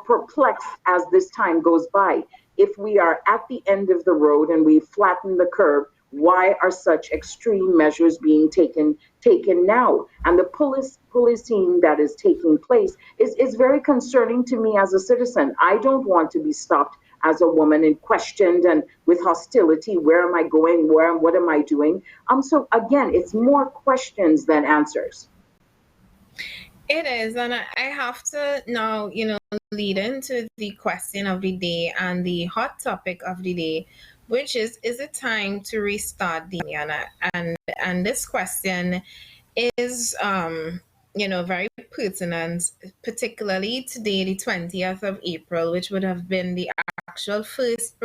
Speaker 3: perplexed as this time goes by. If we are at the end of the road and we flatten the curve, why are such extreme measures being taken now? And the policing that is taking place is very concerning to me as a citizen. I don't want to be stopped as a woman and questioned and with hostility. Where am I going? What am I doing? So again, it's more questions than answers.
Speaker 1: It is, and I have to now, lead into the question of the day and the hot topic of the day, which is it time to restart the union? And this question is very pertinent, particularly today, the 20th of April, which would have been the actual first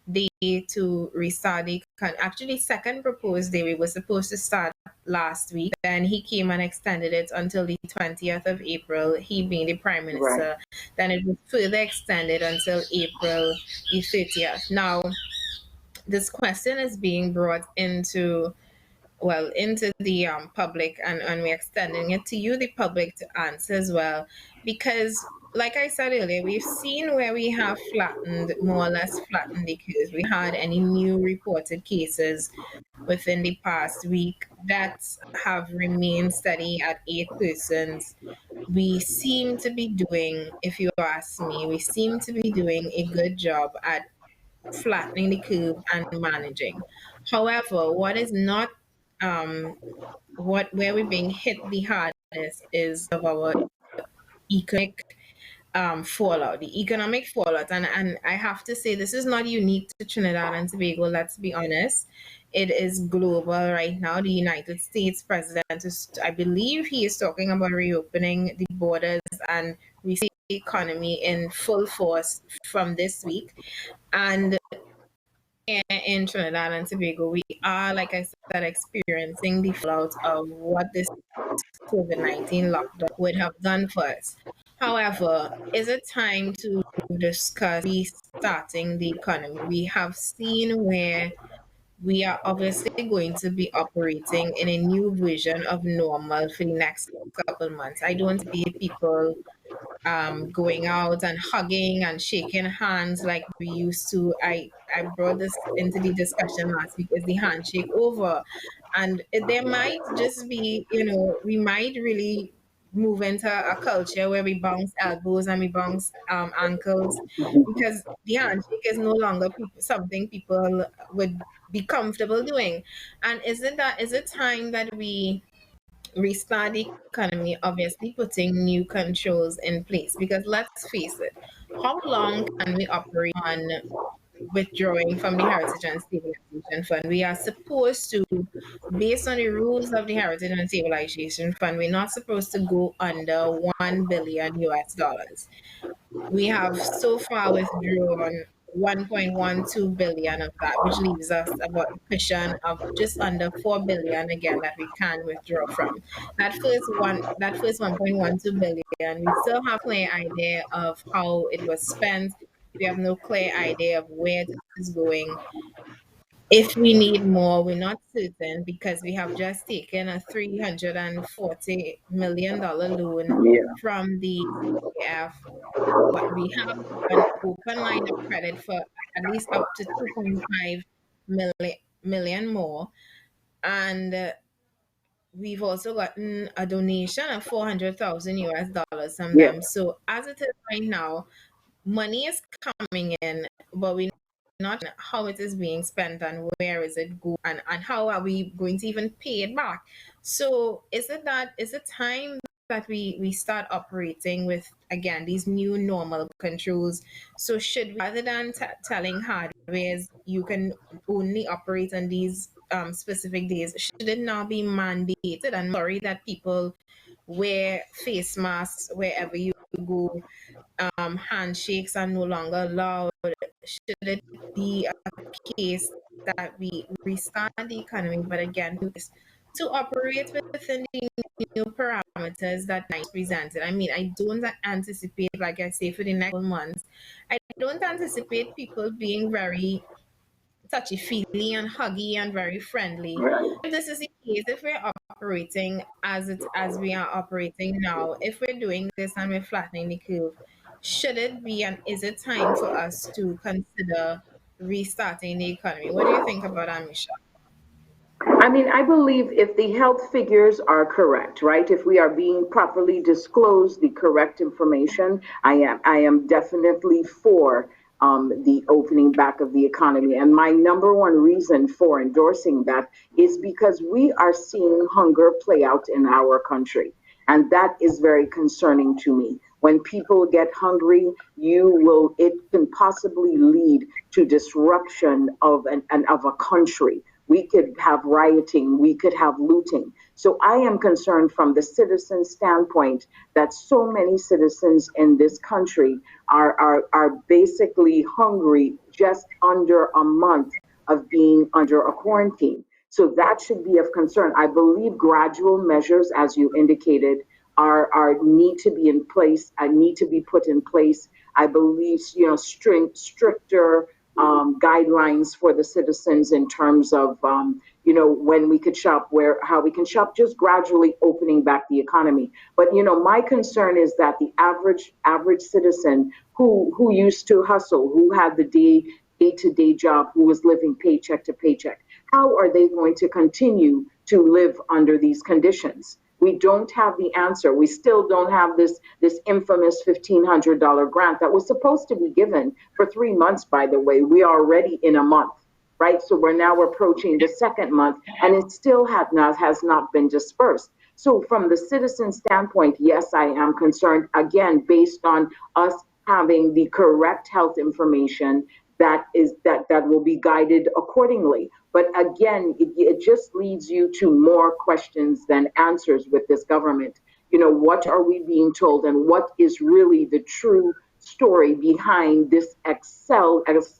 Speaker 1: day to restart actually second proposed day. We were supposed to start last week. Then he came and extended it until the 20th of April, he being the Prime Minister. Right. Then it was further extended until April the 30th. Now, this question is being brought into the public, and we're extending it to you, the public, to answer as well. Because, like I said earlier, we've seen where we have more or less flattened the curve. We had any new reported cases within the past week that have remained steady at 8 persons. We seem to be doing, if you ask me, a good job at flattening the curve and managing. However, what is not where we're being hit the hardest is of our economic fallout, the economic fallout. And I have to say, this is not unique to Trinidad and Tobago, let's be honest. It is global right now. The United States president I believe he is talking about reopening the borders and resetting the economy in full force from this week. And in Trinidad and Tobago, we are, like I said, experiencing the fallout of what this COVID-19 lockdown would have done for us. However, is it time to discuss restarting the economy? We have seen where we are obviously going to be operating in a new version of normal for the next couple months. I don't see people going out and hugging and shaking hands like we used to. I brought this into the discussion last week. Is the handshake over? And there might just be, we might really move into a culture where we bounce elbows and we bounce ankles, because the handshake is no longer something people would be comfortable doing. And is it time that we restart the economy, obviously putting new controls in place? Because let's face it, how long can we operate on withdrawing from the Heritage and Stabilization Fund? We are supposed to, based on the rules of the Heritage and Stabilization Fund, we're not supposed to go under 1 billion US dollars. We have so far withdrawn 1.12 billion of that, which leaves us about a cushion of just under 4 billion again that we can withdraw from. That first 1.12 billion, we still have no clear idea of how it was spent. We have no clear idea of where it is going. If we need more, we're not certain, because we have just taken a $340 million loan
Speaker 3: Yeah.
Speaker 1: from the CAF. But we have an open line of credit for at least up to 2.5 million more. And we've also gotten a donation of 400,000 US dollars from
Speaker 3: Yeah.
Speaker 1: them. So as it is right now, money is coming in, but we not know how it is being spent and where is it going, and how are we going to even pay it back. So is it time that we start operating with, again, these new normal controls? So should we, rather than telling hardwares you can only operate on these specific days, should it now be mandated and sorry that people wear face masks wherever you go? Handshakes are no longer allowed. Should it be a case that we restart the economy, but again, to operate within the new parameters that NICE presented? I mean, I don't anticipate, like I say, for the next months, I don't anticipate people being very touchy feely and huggy and very friendly.
Speaker 3: Right.
Speaker 1: If this is the case, if we're operating as we are operating now, if we're doing this and we're flattening the curve, should it be, and is it time for us to consider restarting the economy? What do you think about that, Michelle?
Speaker 3: I mean, I believe if the health figures are correct, right? If we are being properly disclosed the correct information, I am definitely for the opening back of the economy. And my number one reason for endorsing that is because we are seeing hunger play out in our country. And that is very concerning to me. When people get hungry, it can possibly lead to disruption of of a country. We could have rioting, we could have looting. So I am concerned from the citizen standpoint that so many citizens in this country are basically hungry just under a month of being under a quarantine. So that should be of concern. I believe gradual measures, as you indicated, are need to be in place. Need to be put in place. I believe stricter guidelines for the citizens in terms of when we could shop, where how we can shop, just gradually opening back the economy. But my concern is that the average citizen who used to hustle, who had the day-to-day job, who was living paycheck to paycheck, how are they going to continue to live under these conditions? We don't have the answer. We still don't have this infamous $1,500 grant that was supposed to be given for 3 months. By the way, we are already in a month, right? So we're now approaching the second month, and it still has not been dispersed. So from the citizen standpoint, yes, I am concerned, again, based on us having the correct health information that will be guided accordingly. But again, it just leads you to more questions than answers with this government. What are we being told, and what is really the true story behind this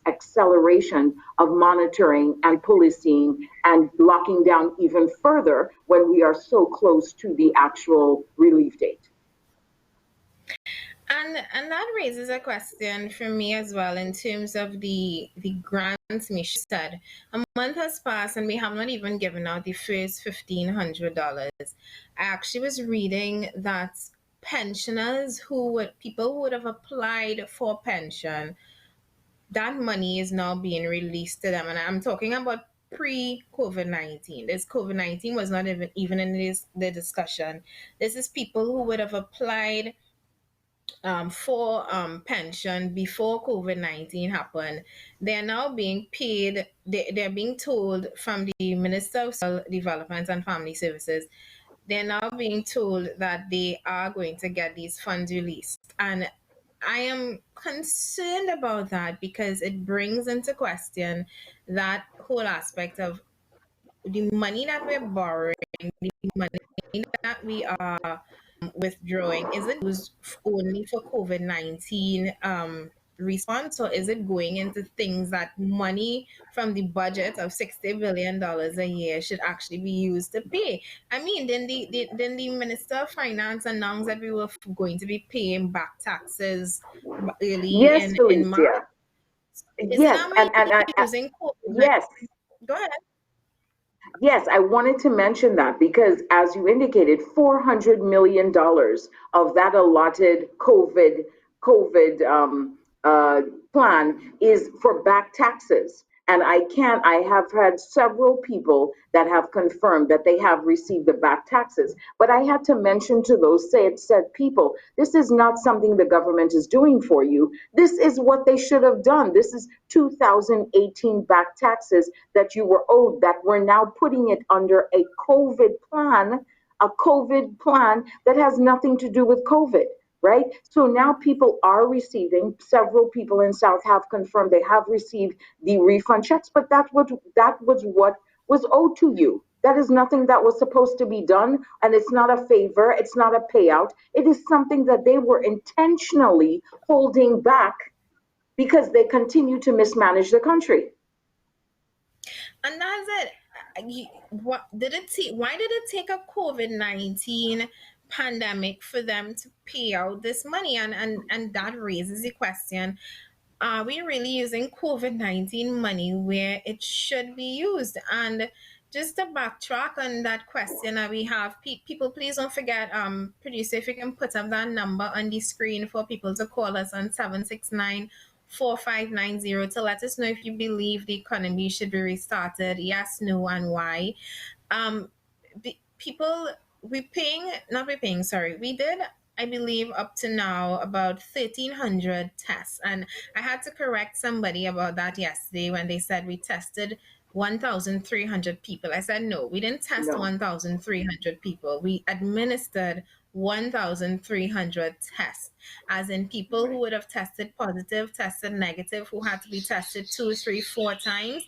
Speaker 3: acceleration of monitoring and policing and locking down even further when we are so close to the actual relief date.
Speaker 1: And that raises a question for me as well in terms of the grants. Misha said a month has passed and we have not even given out the first $1,500. I actually was reading that pensioners people who would have applied for pension, that money is now being released to them, and I'm talking about pre-COVID-19. This COVID-19 was not even in the discussion. This is people who would have applied for pension before COVID-19 happened. They're now being paid, they're being told from the Minister of Social Development and Family Services, they're now being told that they are going to get these funds released. And I am concerned about that because it brings into question that whole aspect of the money that we're borrowing, the money that we are withdrawing. Is it used only for COVID-19 response, or is it going into things that money from the budget of $60 billion a year should actually be used to pay? I mean, then the Minister of Finance announced that we were going to be paying back taxes early
Speaker 3: Yes,
Speaker 1: in March.
Speaker 3: Felicia.
Speaker 1: Isn't
Speaker 3: Yes,
Speaker 1: that we using COVID-19?
Speaker 3: yes.
Speaker 1: Go ahead.
Speaker 3: Yes, I wanted to mention that because, as you indicated, $400 million of that allotted COVID plan is for back taxes. And I have had several people that have confirmed that they have received the back taxes. But I had to mention to those said people, this is not something the government is doing for you. This is what they should have done. This is 2018 back taxes that you were owed that we're now putting it under a COVID plan that has nothing to do with COVID, right? So now people are receiving, several people in South have confirmed they have received the refund checks, but that was what was owed to you. That is nothing that was supposed to be done, and it's not a favor, it's not a payout. It is something that they were intentionally holding back because they continue to mismanage the country.
Speaker 1: And that's it. What did it take? Why did it take a COVID-19 pandemic for them to pay out this money? And that raises the question: are we really using COVID-19 money where it should be used? And just to backtrack on that question that we have, people, please don't forget, producer, if you can put up that number on the screen for people to call us on 769-4590 to let us know if you believe the economy should be restarted, yes, no, and why. People, we did, I believe, up to now about 1,300 tests. And I had to correct somebody about that yesterday when they said we tested 1,300 people. I said, no, we didn't test
Speaker 3: No.
Speaker 1: 1,300 people. We administered 1,300 tests, as in people who would have tested positive, tested negative, who had to be tested 2, 3, 4 times.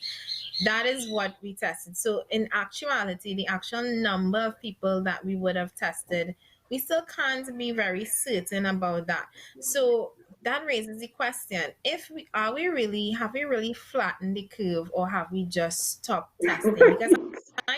Speaker 1: That is what we tested. So in actuality, the actual number of people that we would have tested, we still can't be very certain about that. So that raises the question: if we have we really flattened the curve, or have we just stopped testing? Because I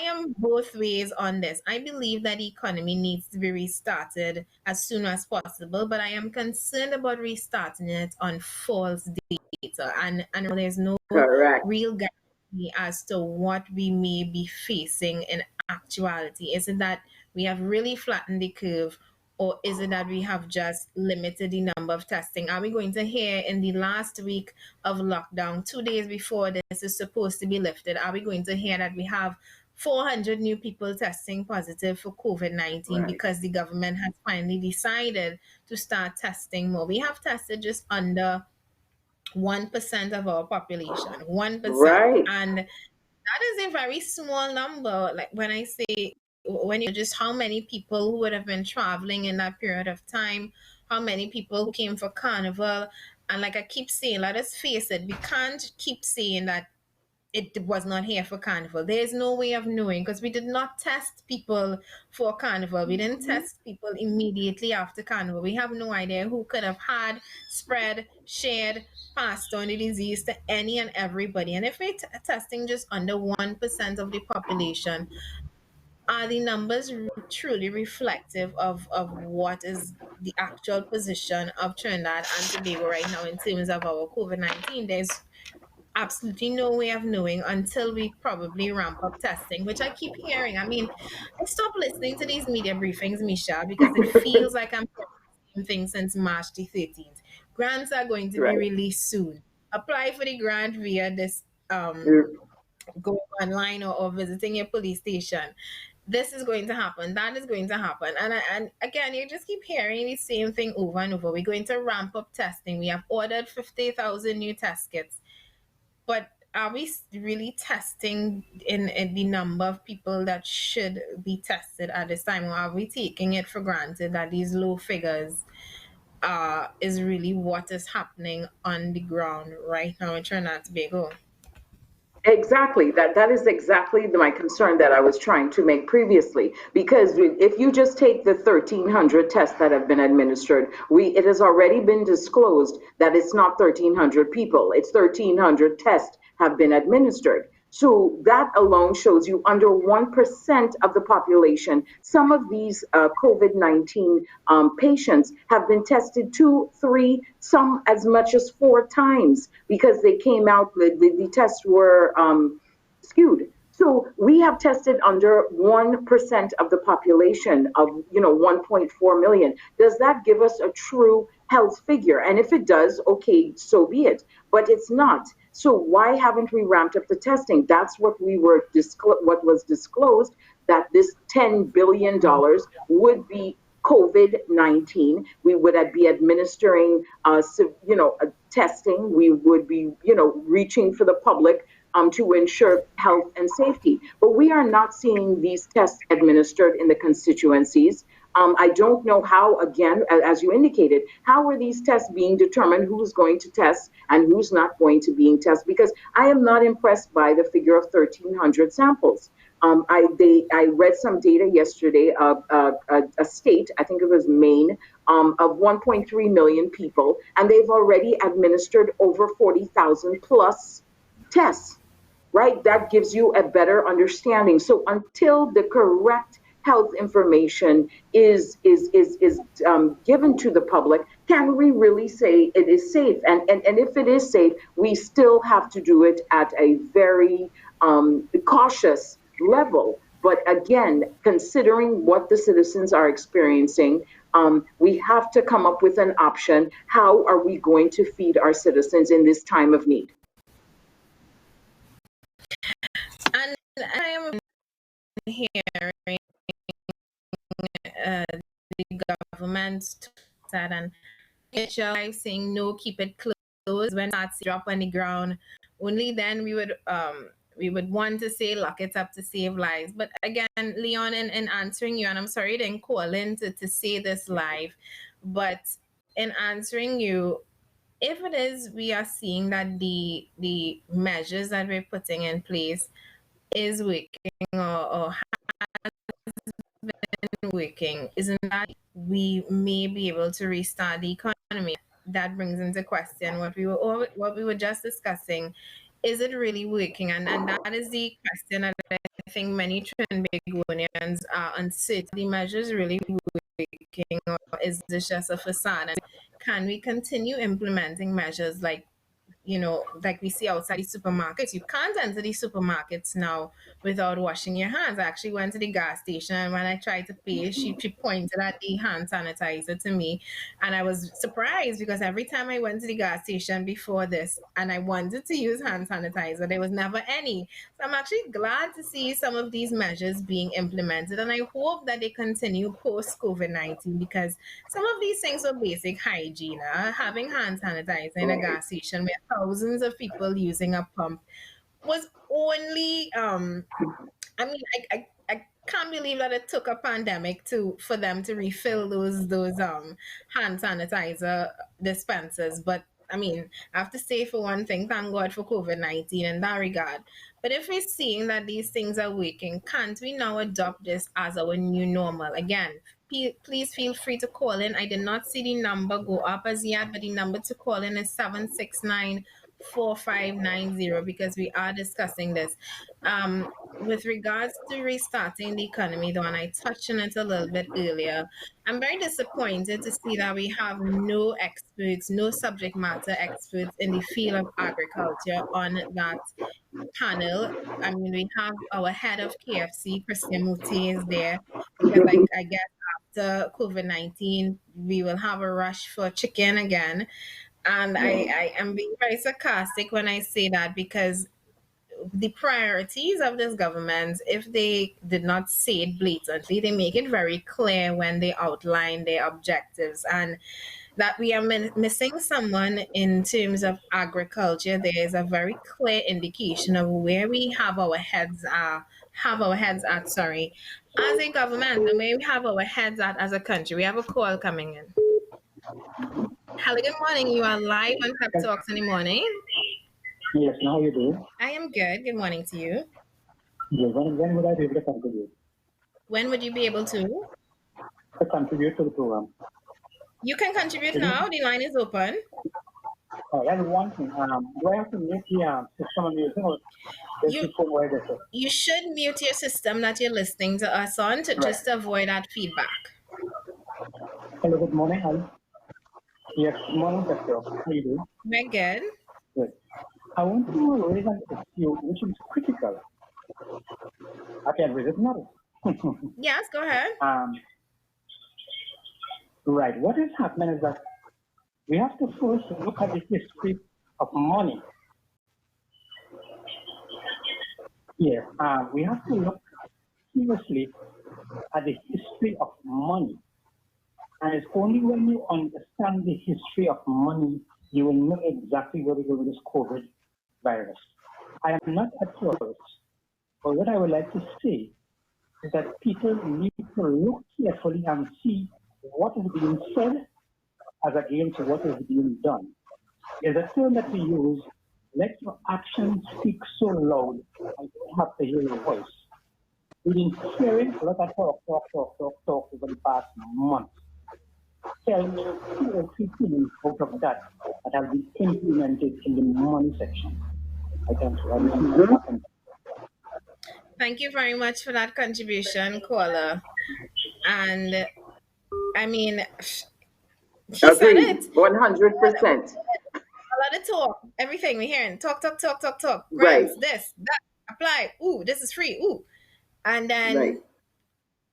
Speaker 1: am both ways on this. I believe that the economy needs to be restarted as soon as possible, but I am concerned about restarting it on false data, and there's no
Speaker 3: Correct.
Speaker 1: real guarantee as to what we may be facing in actuality. Is it that we have really flattened the curve, or is it that we have just limited the number of testing? Are we going to hear in the last week of lockdown, 2 days before this is supposed to be lifted, are we going to hear that we have 400 new people testing positive for COVID-19
Speaker 3: Right.
Speaker 1: because the government has finally decided to start testing more? We have tested just under 1% of our population, 1%.
Speaker 3: Right.
Speaker 1: And that is a very small number. Like when you just how many people who would have been traveling in that period of time, how many people who came for carnival. And like I keep saying, let us face it, we can't keep saying that it was not here for carnival. There is no way of knowing because we did not test people for carnival. We didn't test people immediately after carnival. We have no idea who could have had, spread, shared, passed on the disease to any and everybody. And if we're testing just under 1% of the population, are the numbers truly reflective of what is the actual position of Trinidad and Tobago right now in terms of our COVID-19? There's absolutely no way of knowing until we probably ramp up testing, which I keep hearing. I mean, I stopped listening to these media briefings, Misha, because it feels like I'm hearing the same thing since March the 13th. Grants are going to be
Speaker 3: Right.
Speaker 1: released soon. Apply for the grant via this
Speaker 3: Mm.
Speaker 1: going online or visiting your police station. This is going to happen. That is going to happen. And again, you just keep hearing the same thing over and over. We're going to ramp up testing. We have ordered 50,000 new test kits. But are we really testing in the number of people that should be tested at this time? Or are we taking it for granted that these low figures is really what is happening on the ground right now in Trinidad and Tobago?
Speaker 3: Exactly. That is exactly my concern that I was trying to make previously. Because if you just take the 1,300 tests that have been administered, it has already been disclosed that it's not 1,300 people. It's 1,300 tests have been administered. So that alone shows you under 1% of the population. Some of these COVID-19 patients have been tested 2, 3, some as much as 4 times because they came out, the tests were skewed. So we have tested under 1% of the population of, 1.4 million. Does that give us a true health figure? And if it does, okay, so be it. But it's not. So why haven't we ramped up the testing? That's what what was disclosed, that this $10 billion would be COVID-19. We would be administering, testing. We would be, reaching for the public to ensure health and safety. But we are not seeing these tests administered in the constituencies. I don't know how, again, as you indicated, how are these tests being determined, who's going to test and who's not going to being tested? Because I am not impressed by the figure of 1,300 samples. I read some data yesterday of a state, I think it was Maine, of 1.3 million people, and they've already administered over 40,000 plus tests, right? That gives you a better understanding. So until the correct health information is given to the public, can we really say it is safe? And if it is safe, we still have to do it at a very cautious level. But again, considering what the citizens are experiencing, we have to come up with an option. How are we going to feed our citizens in this time of need?
Speaker 1: And I am hearing the government that and HL saying no, keep it closed when that's drop on the ground. Only then we would want to say lock it up to save lives. But again, Leon, in answering you, and I'm sorry I didn't call in to say this live, but in answering you, if it is we are seeing that the measures that we're putting in place is working or been working, isn't that we may be able to restart the economy? That brings into question what we were just discussing. Is it really working? And that is the question that I think many Trinbagonians are uncertain. The measures really working, or is this just a facade? And can we continue implementing measures like we see outside the supermarkets? You can't enter the supermarkets now without washing your hands. I actually went to the gas station, and when I tried to pay, she pointed at the hand sanitizer to me. And I was surprised because every time I went to the gas station before this and I wanted to use hand sanitizer, there was never any. So I'm actually glad to see some of these measures being implemented. And I hope that they continue post COVID-19 because some of these things are basic hygiene. Having hand sanitizer in a gas station where thousands of people using a pump was only I mean I can't believe that it took a pandemic for them to refill those hand sanitizer dispensers. But I mean, I have to say for one thing, thank God for COVID-19 in that regard. But if we're seeing that these things are working, can't we now adopt this as our new normal? Again, please feel free to call in. I did not see the number go up as yet, but the number to call in is 769-4590 because we are discussing this. With regards to restarting the economy, though, and I touched on it a little bit earlier, I'm very disappointed to see that we have no experts, no subject matter experts in the field of agriculture on that panel. I mean, we have our head of KFC, Christian Muti, is there because I guess after COVID-19, we will have a rush for chicken again. And I am being very sarcastic when I say that because the priorities of this government, if they did not say it blatantly, they make it very clear when they outline their objectives. And that we are missing someone in terms of agriculture. There is a very clear indication of where we have our heads at, sorry, as a government, and where we have our heads at as a country. We have a call coming in. Hello, good morning. You are live on Pep Talks in the morning.
Speaker 6: Yes, how you doing?
Speaker 1: I am good. Good morning to you.
Speaker 6: Yes, when would I be able to contribute?
Speaker 1: When would you be able to?
Speaker 6: To contribute to the program.
Speaker 1: You can contribute now. The line is open.
Speaker 6: Oh, that's one thing. Do I have to mute the system on music or
Speaker 1: you should mute your system that you're listening to us on to just avoid that feedback.
Speaker 6: Hello, good morning. Yes, good morning, Doctor. How are you doing?
Speaker 1: We're good.
Speaker 6: Good. I want to raise an issue which is critical. I can raise it now.
Speaker 1: Yes, go ahead.
Speaker 6: Right. What is happening is that we have to first look at the history of money. Yes. We have to look seriously at the history of money. And it's only when you understand the history of money, you will know exactly where we go with this COVID virus. I am not a tourist, but what I would like to say is that people need to look carefully and see what is being said as against what is being done. There's a term that we use, let your actions speak so loud, I don't have to hear your voice. We've been hearing a lot of talk over the past month. Tell me 2 or 3 things out of that have been implemented in the money section. I can't see.
Speaker 1: Thank you very much for that contribution, caller. And I mean, he said it.
Speaker 3: 100%.
Speaker 1: A lot of talk. Everything we're hearing. Talk. Grants,
Speaker 3: Right.
Speaker 1: this, that, apply. Ooh, this is free. Ooh. And then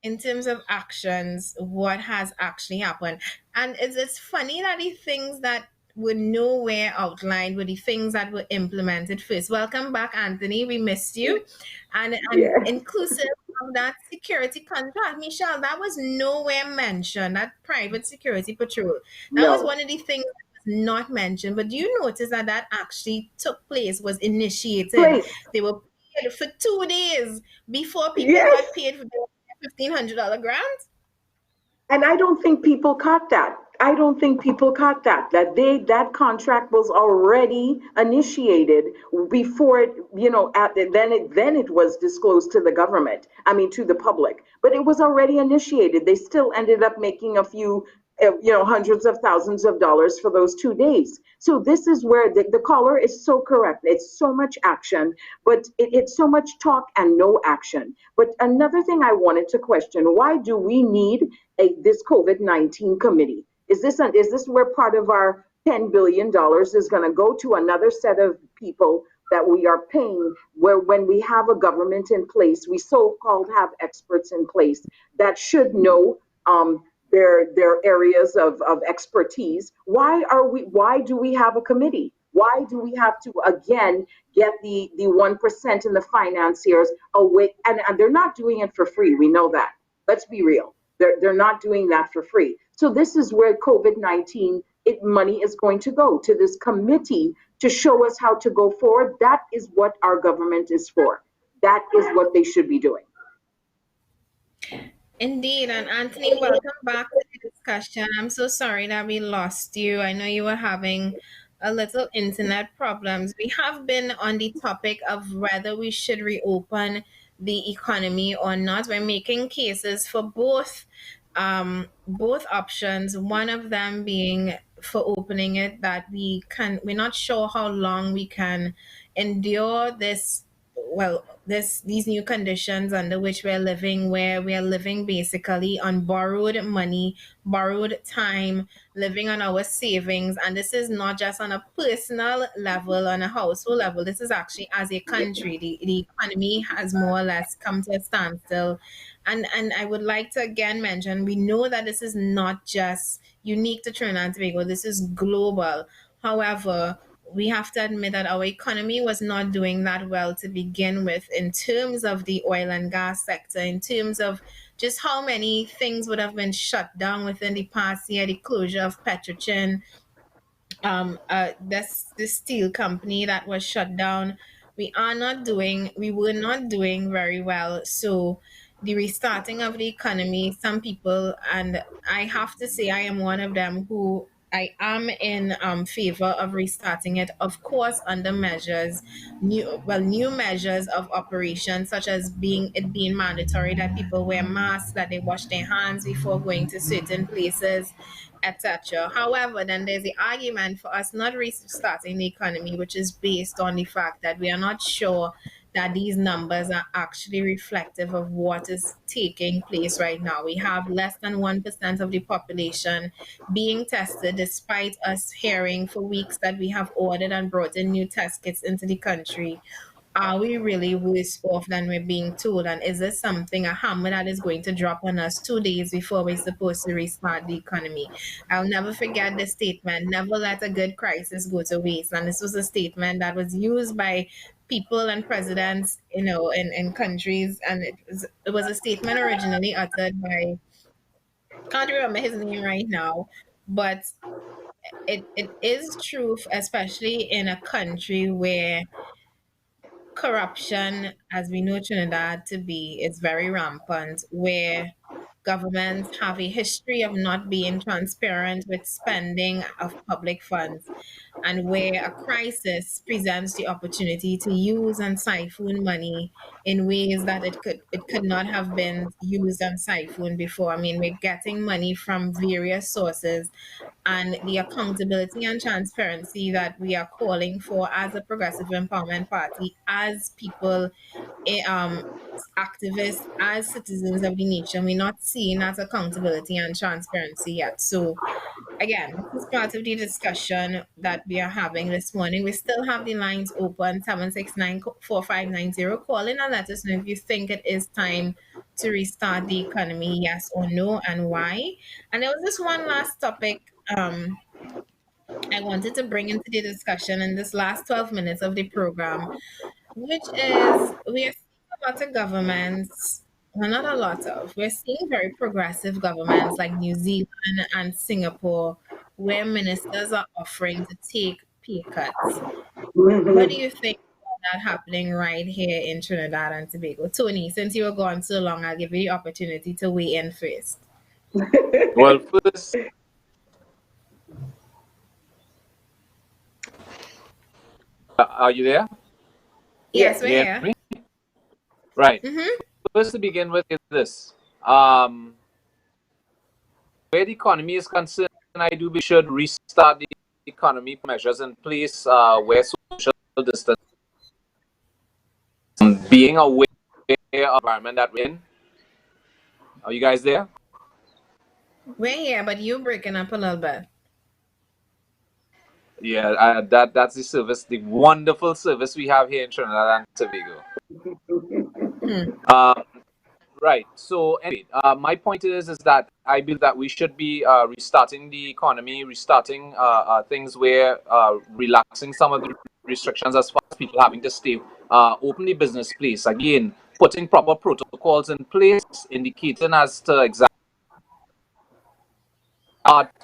Speaker 1: in terms of actions, what has actually happened? And it's funny that the things that were nowhere outlined were the things that were implemented first. Welcome back, Anthony. We missed you. And inclusive of that security contract, Michelle, that was nowhere mentioned, that private security patrol. That was one of the things that was not mentioned. But do you notice that actually took place, was initiated? They were paid for 2 days before people got paid for their $1,500 grant.
Speaker 3: And I don't think people caught that. That contract was already initiated before it, then it was disclosed to the government. I mean, to the public. But it was already initiated. They still ended up making a few, hundreds of thousands of dollars for those 2 days. So this is where the caller is so correct. It's so much action, but it's so much talk and no action. But another thing I wanted to question: why do we need this COVID-19 committee? Is this where part of our $10 billion is going to go to another set of people that we are paying, where when we have a government in place, we so-called have experts in place that should know their areas of expertise? Why do we have a committee? Why do we have to again get the 1% and the financiers away? And they're not doing it for free. We know that. Let's be real. They're not doing that for free. So this is where COVID-19 money is going to go, to this committee to show us how to go forward. That is what our government is for. That is what they should be doing.
Speaker 1: Indeed. And Anthony, welcome back to the discussion. I'm so sorry that we lost you. I know you were having a little internet problems. We have been on the topic of whether we should reopen the economy or not. We're making cases for both options. One of them being for opening it, that we're not sure how long we can endure these new conditions under which we're living, where we are living basically on borrowed money, borrowed time, living on our savings. And this is not just on a personal level, on a household level. This is actually as a country. The economy has more or less come to a standstill. And I would like to again mention, we know that this is not just unique to Trinidad and Tobago, this is global. However, we have to admit that our economy was not doing that well to begin with, in terms of the oil and gas sector, in terms of just how many things would have been shut down within the past year, the closure of Petrochin, this steel company that was shut down. We were not doing very well. So the restarting of the economy, some people, and I have to say I am one of them, who I am in favor of restarting it, of course, under new measures of operation, such as being mandatory that people wear masks, that they wash their hands before going to certain places, etc. However, then there's the argument for us not restarting the economy, which is based on the fact that we are not sure that these numbers are actually reflective of what is taking place right now. We have less than 1% of the population being tested, despite us hearing for weeks that we have ordered and brought in new test kits into the country. Are we really worse off than we're being told? And is this something, a hammer that is going to drop on us 2 days before we're supposed to restart the economy? I'll never forget this statement: never let a good crisis go to waste. And this was a statement that was used by people and presidents, in countries. And it was a statement originally uttered by, can't remember his name right now, but it is true, especially in a country where corruption, as we know Trinidad to be, is very rampant, where governments have a history of not being transparent with spending of public funds, and where a crisis presents the opportunity to use and siphon money in ways that it could not have been used and siphoned before. I mean, we're getting money from various sources, and the accountability and transparency that we are calling for as a Progressive Empowerment Party, as people, activists, as citizens of the nation, we're not seeing that accountability and transparency yet. So again, this is part of the discussion that we are having this morning. We still have the lines open: 769-4590. Call in and let us know if you think it is time to restart the economy, yes or no, and why. And there was this one last topic I wanted to bring into the discussion in this last 12 minutes of the program, which is, we are seeing a lot of governments, well, not a lot of, we're seeing very progressive governments like New Zealand and Singapore, where ministers are offering to take pay cuts. What do you think about that happening right here in Trinidad and Tobago? Tony, since you were gone so long, I'll give you the opportunity to weigh in first.
Speaker 2: Well, first, are you there?
Speaker 1: Yes, we're
Speaker 2: Can you
Speaker 1: here.
Speaker 2: hear me? Right.
Speaker 1: Mm-hmm.
Speaker 2: First, to begin with, is this. Where the economy is concerned, I do we should restart the economy measures in place, where social distance, being aware of the environment that we're in. Are you guys there?
Speaker 1: We're here, but you breaking up a little bit.
Speaker 2: Yeah, that's the service, the wonderful service we have here in Trinidad and Tobago. Right. So anyway, my point is that I believe that we should be restarting the economy, restarting things where relaxing some of the restrictions as far as people having to stay open the business place. Again, putting proper protocols in place, indicating as to exactly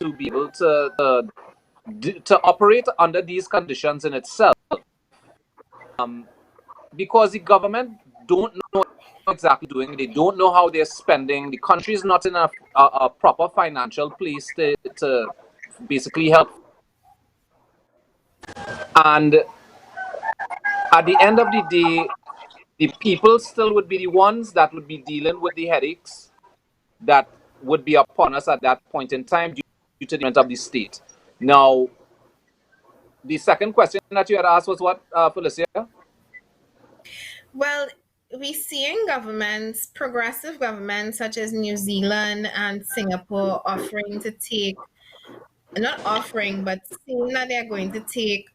Speaker 2: to be able to operate under these conditions in itself. Because the government don't know exactly doing. They don't know how they're spending. The country is not in a proper financial place to basically help And at the end of the day, the people still would be the ones that would be dealing with the headaches that would be upon us at that point in time due to the event of the state. Now, the second question that you had asked was what, Felicia?
Speaker 1: Well, we see in governments, progressive governments such as New Zealand and Singapore offering to take, not offering, but saying that they're going to take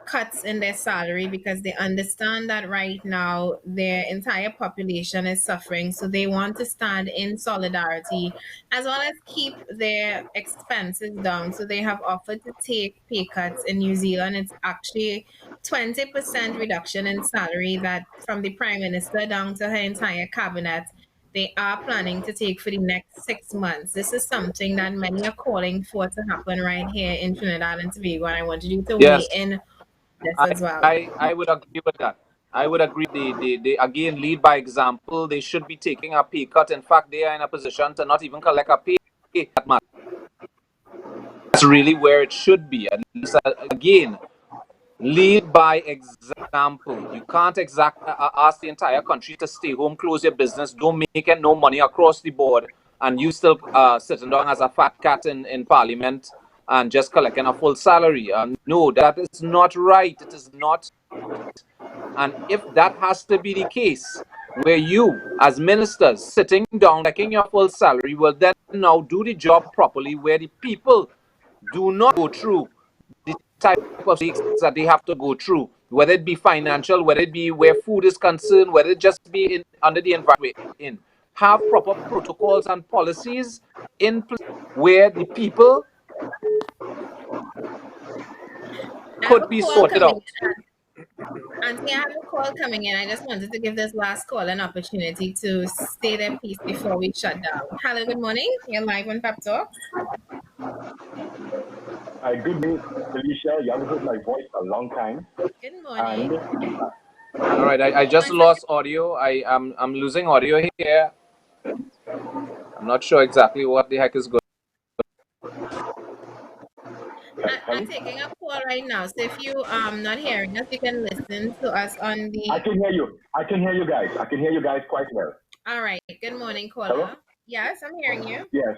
Speaker 1: cuts in their salary because they understand that right now their entire population is suffering. So they want to stand in solidarity as well as keep their expenses down. So they have offered to take pay cuts in New Zealand. It's actually 20% reduction in salary that from the prime minister down to her entire cabinet they are planning to take for the next 6 months. This is something that many are calling for to happen right here in Trinidad and Tobago, and I wanted you to weigh
Speaker 2: Yes,
Speaker 1: in this
Speaker 2: I,
Speaker 1: as well.
Speaker 2: I would agree with that. I would agree. They again lead by example. They should be taking a pay cut. In fact, they are in a position to not even collect a pay that much. That's really where it should be. At least, again, lead by example. You can't ask the entire country to stay home, close your business, don't make no money across the board, and you still sitting down as a fat cat in parliament and just collecting a full salary. No, that is not right. It is not. And if that has to be the case, where you, as ministers, sitting down, taking your full salary, will then now do the job properly, where the people do not go through the type of mistakes that they have to go through, whether it be financial, whether it be where food is concerned, whether it just be under the environment we're in. Have proper protocols and policies in place where the people
Speaker 1: I have a
Speaker 2: could be
Speaker 1: call
Speaker 2: sorted
Speaker 1: coming
Speaker 2: out.
Speaker 1: in. Auntie, I have a call coming in. I just wanted to give this last call an opportunity to say their piece before we shut down. Hello, good morning. You're live on Pep Talks.
Speaker 7: Hi, good morning, Felicia. You haven't heard my voice a long time.
Speaker 1: Good morning.
Speaker 2: All right, I just lost audio. I'm losing audio here. I'm not sure exactly what the heck is going.
Speaker 1: I'm taking a call right now. So if you not hearing us, you can listen to us on the.
Speaker 7: I can hear you. I can hear you guys. I can hear you guys quite well.
Speaker 1: All right. Good morning, caller.
Speaker 7: Hello?
Speaker 1: Yes, I'm hearing you.
Speaker 7: Yes.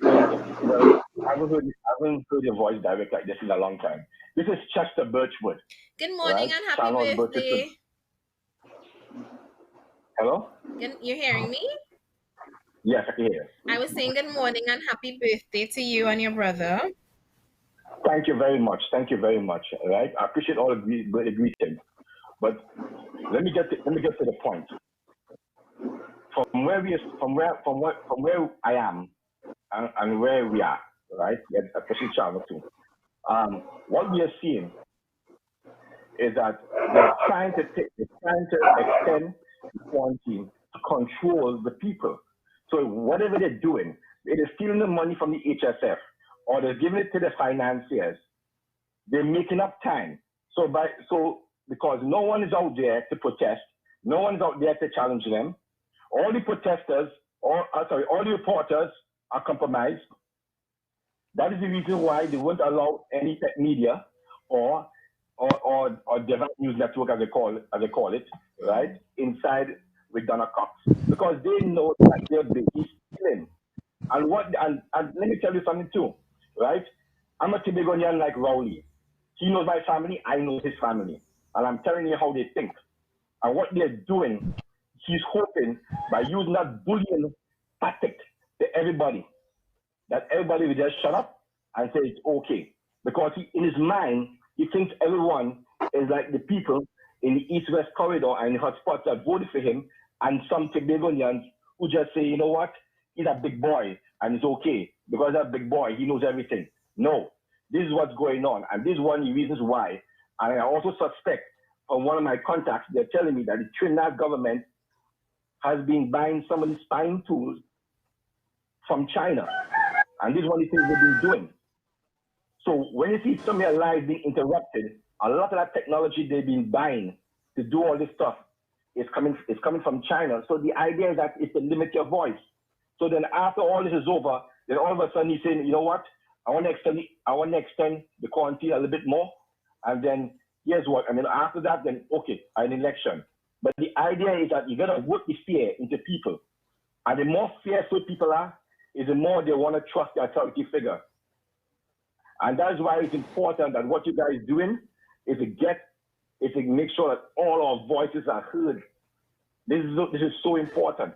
Speaker 7: Well, I haven't heard your voice direct like this in a long time. This is Chester Birchwood.
Speaker 1: Good morning
Speaker 7: right?
Speaker 1: and happy
Speaker 7: Charles
Speaker 1: birthday.
Speaker 7: Hello?
Speaker 1: You're hearing me?
Speaker 7: Yes, I can hear you.
Speaker 1: I was saying good morning and happy birthday to you and your brother.
Speaker 7: Thank you very much. Thank you very much. All right, I appreciate all the greetings, but let me get to the point. From where I am and where we are, right? Especially Channel 2. What we are seeing is that they're trying to extend the quarantine to control the people. So whatever they're doing, they're stealing the money from the HSF or they're giving it to the financiers. They're making up time. So because no one is out there to protest, no one's out there to challenge them. All the protesters, all the reporters are compromised. That is the reason why they won't allow any tech media or Devon News Network, as they call it, right, inside with Donna Cox, because they know that they're busy stealing. And let me tell you something too, right? I'm a Tobagonian like Rowley. He knows my family, I know his family, and I'm telling you how they think and what they're doing. He's hoping by using that bullying tactic to everybody, that everybody will just shut up and say it's okay. Because in his mind, he thinks everyone is like the people in the East-West corridor and the hotspots that voted for him, and some Tobagonians who just say, you know what, he's a big boy and it's okay. Because that big boy, he knows everything. No, this is what's going on. And this is one of the reasons why. And I also suspect from one of my contacts, they're telling me that the Trinidad government has been buying some of the spying tools from China. And this is one of the things they've been doing. So when you see some of your lives being interrupted, a lot of that technology they've been buying to do all this stuff is coming from China. So the idea is that it's to limit your voice. So then after all this is over, then all of a sudden he's saying, you know what? I want to extend the quarantine a little bit more. and then here's what, and then after that, then okay, an election. But the idea is that you gotta work the fear into people, and the more fearful people are, is the more they want to trust the authority figure. And that's why it's important that what you guys are doing is to make sure that all our voices are heard. This is so important.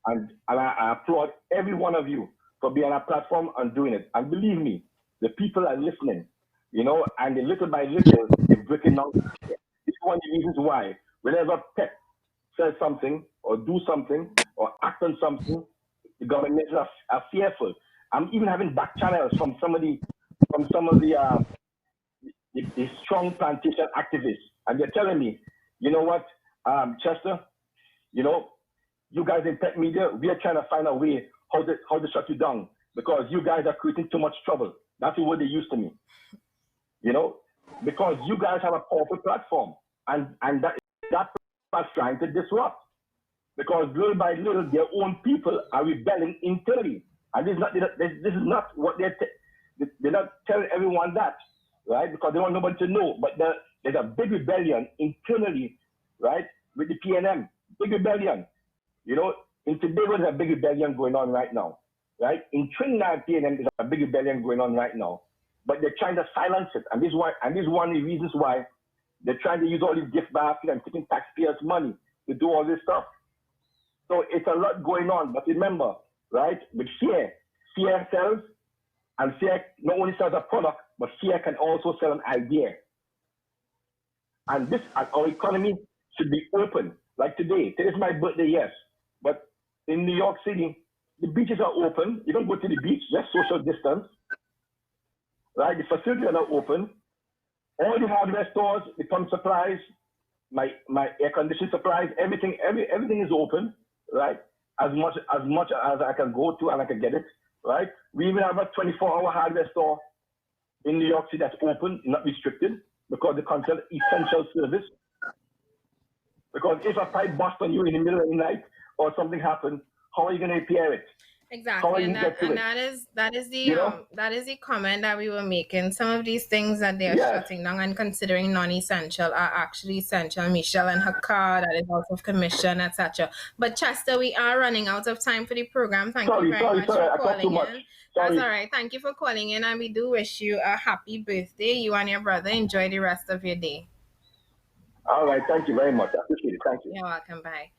Speaker 7: And I applaud every one of you for being on a platform and doing it. And believe me, the people are listening, and little by little, they're breaking down. This is one of the reasons why whenever Pep says something or do something or act on something, the government are fearful. I'm even having back channels from some of the strong plantation activists, and they're telling me, you know what, Chester, you guys in tech media, we are trying to find a way how to shut you down because you guys are creating too much trouble. That's the word they use to me. Because you guys have a powerful platform, and that is trying to disrupt. Because little by little, their own people are rebelling internally, and this is not what they're not telling everyone that, right? Because they want nobody to know. But there's a big rebellion internally, right, with the PNM. Big rebellion. In Tobago, there's a big rebellion going on right now, right? In Trinidad, PNM, there's a big rebellion going on right now. But they're trying to silence it. And this is one of the reasons why they're trying to use all these gift baskets and taking taxpayers' money to do all this stuff. So it's a lot going on. But remember, right, with fear sells, and fear not only sells a product, but fear can also sell an idea. And our economy should be open. Like today is my birthday, yes. But in New York City, the beaches are open. You don't go to the beach, just social distance. Right? The facilities are not open. All the hardware stores, the pump supplies, my air conditioning supplies, everything is open, right? As much as I can go to and I can get it, right? We even have a 24-hour hardware store in New York City that's open, not restricted, because they consider essential service. Because if a pipe busts on you in the middle of the night or something happens, how are you going to repair it?
Speaker 1: Exactly, and that is the comment that we were making. Some of these things that they are shutting down and considering non-essential are actually essential. Michelle and her car that is out of commission, etc. But Chester, we are running out of time for the program. Thank you very much for calling in. That's all right. Thank you for calling in, and we do wish you a happy birthday. You and your brother enjoy the rest of your day.
Speaker 7: All right, thank you very much. I appreciate it. Thank you.
Speaker 1: You're welcome. Bye.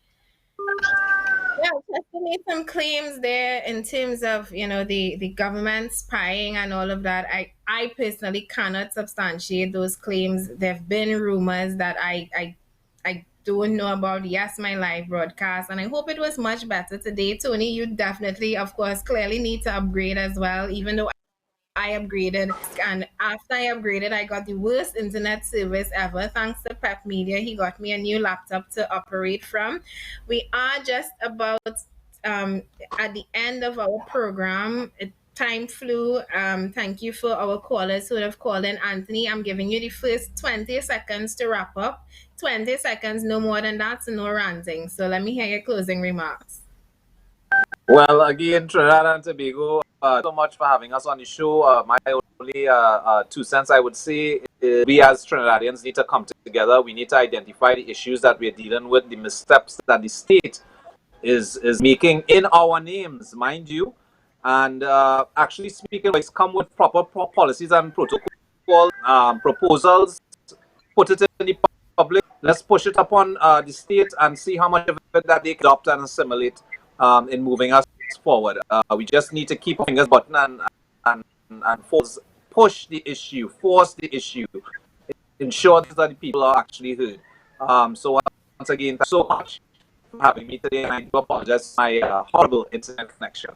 Speaker 1: Yeah, Chester made some claims there in terms of the government spying and all of that. I personally cannot substantiate those claims. There have been rumors that I don't know about. Yes, my live broadcast, and I hope it was much better today. Tony, you definitely, of course, clearly need to upgrade as well, even though I upgraded, and after I upgraded, I got the worst internet service ever. Thanks to Pep Media, he got me a new laptop to operate from. We are just about at the end of our program. Time flew. Thank you for our callers who have called in. Anthony, I'm giving you the first 20 seconds to wrap up. 20 seconds, no more than that, so no ranting. So let me hear your closing remarks.
Speaker 2: Well, again, Trinidad and Tobago, so much for having us on the show. My only 2 cents, I would say, is we as Trinidadians need to come together. We need to identify the issues that we're dealing with, the missteps that the state is making in our names, mind you. And actually speaking, let's come with proper policies and protocol proposals, put it in the public. Let's push it upon the state and see how much of it that they adopt and assimilate in moving us forward. We just need to keep our fingers button and push the issue, force the issue, ensure that the people are actually heard. So once again, thanks so much for having me today, and I do apologize for my horrible internet connection.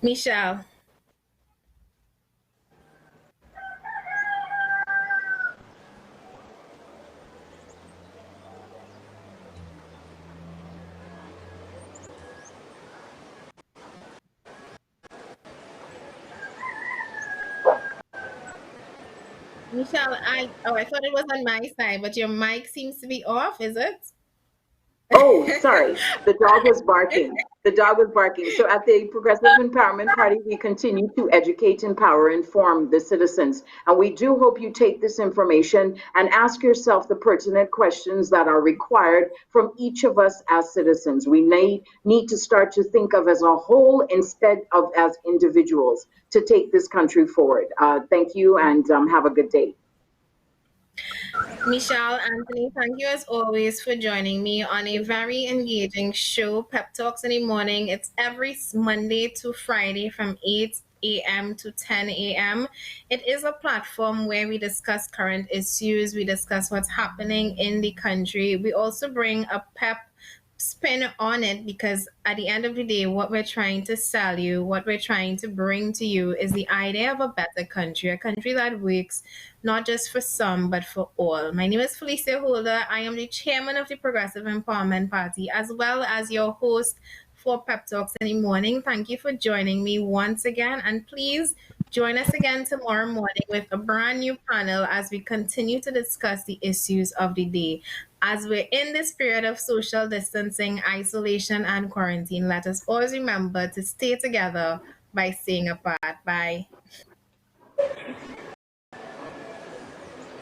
Speaker 1: Michelle. Michelle, I thought it was on my side, but your mic seems to be off, is it?
Speaker 3: Oh, sorry. The dog was barking. The dog was barking. So at the Progressive Empowerment Party, we continue to educate, empower, inform the citizens. And we do hope you take this information and ask yourself the pertinent questions that are required from each of us as citizens. We need to start to think of as a whole instead of as individuals to take this country forward. Thank you and have a good day.
Speaker 1: Michelle, Anthony, thank you as always for joining me on a very engaging show, Pep Talks in the Morning. It's every Monday to Friday from 8 a.m. to 10 a.m. It is a platform where we discuss current issues, we discuss what's happening in the country. We also bring a pep spin on it because at the end of the day, what we're trying to sell you, what we're trying to bring to you is the idea of a better country, a country that works not just for some, but for all. My name is Felicia Holder. I am the chairman of the Progressive Empowerment Party, as well as your host for Pep Talks in the Morning. Thank you for joining me once again. And please join us again tomorrow morning with a brand new panel as we continue to discuss the issues of the day. As we're in this period of social distancing, isolation, and quarantine, let us always remember to stay together by staying apart. Bye.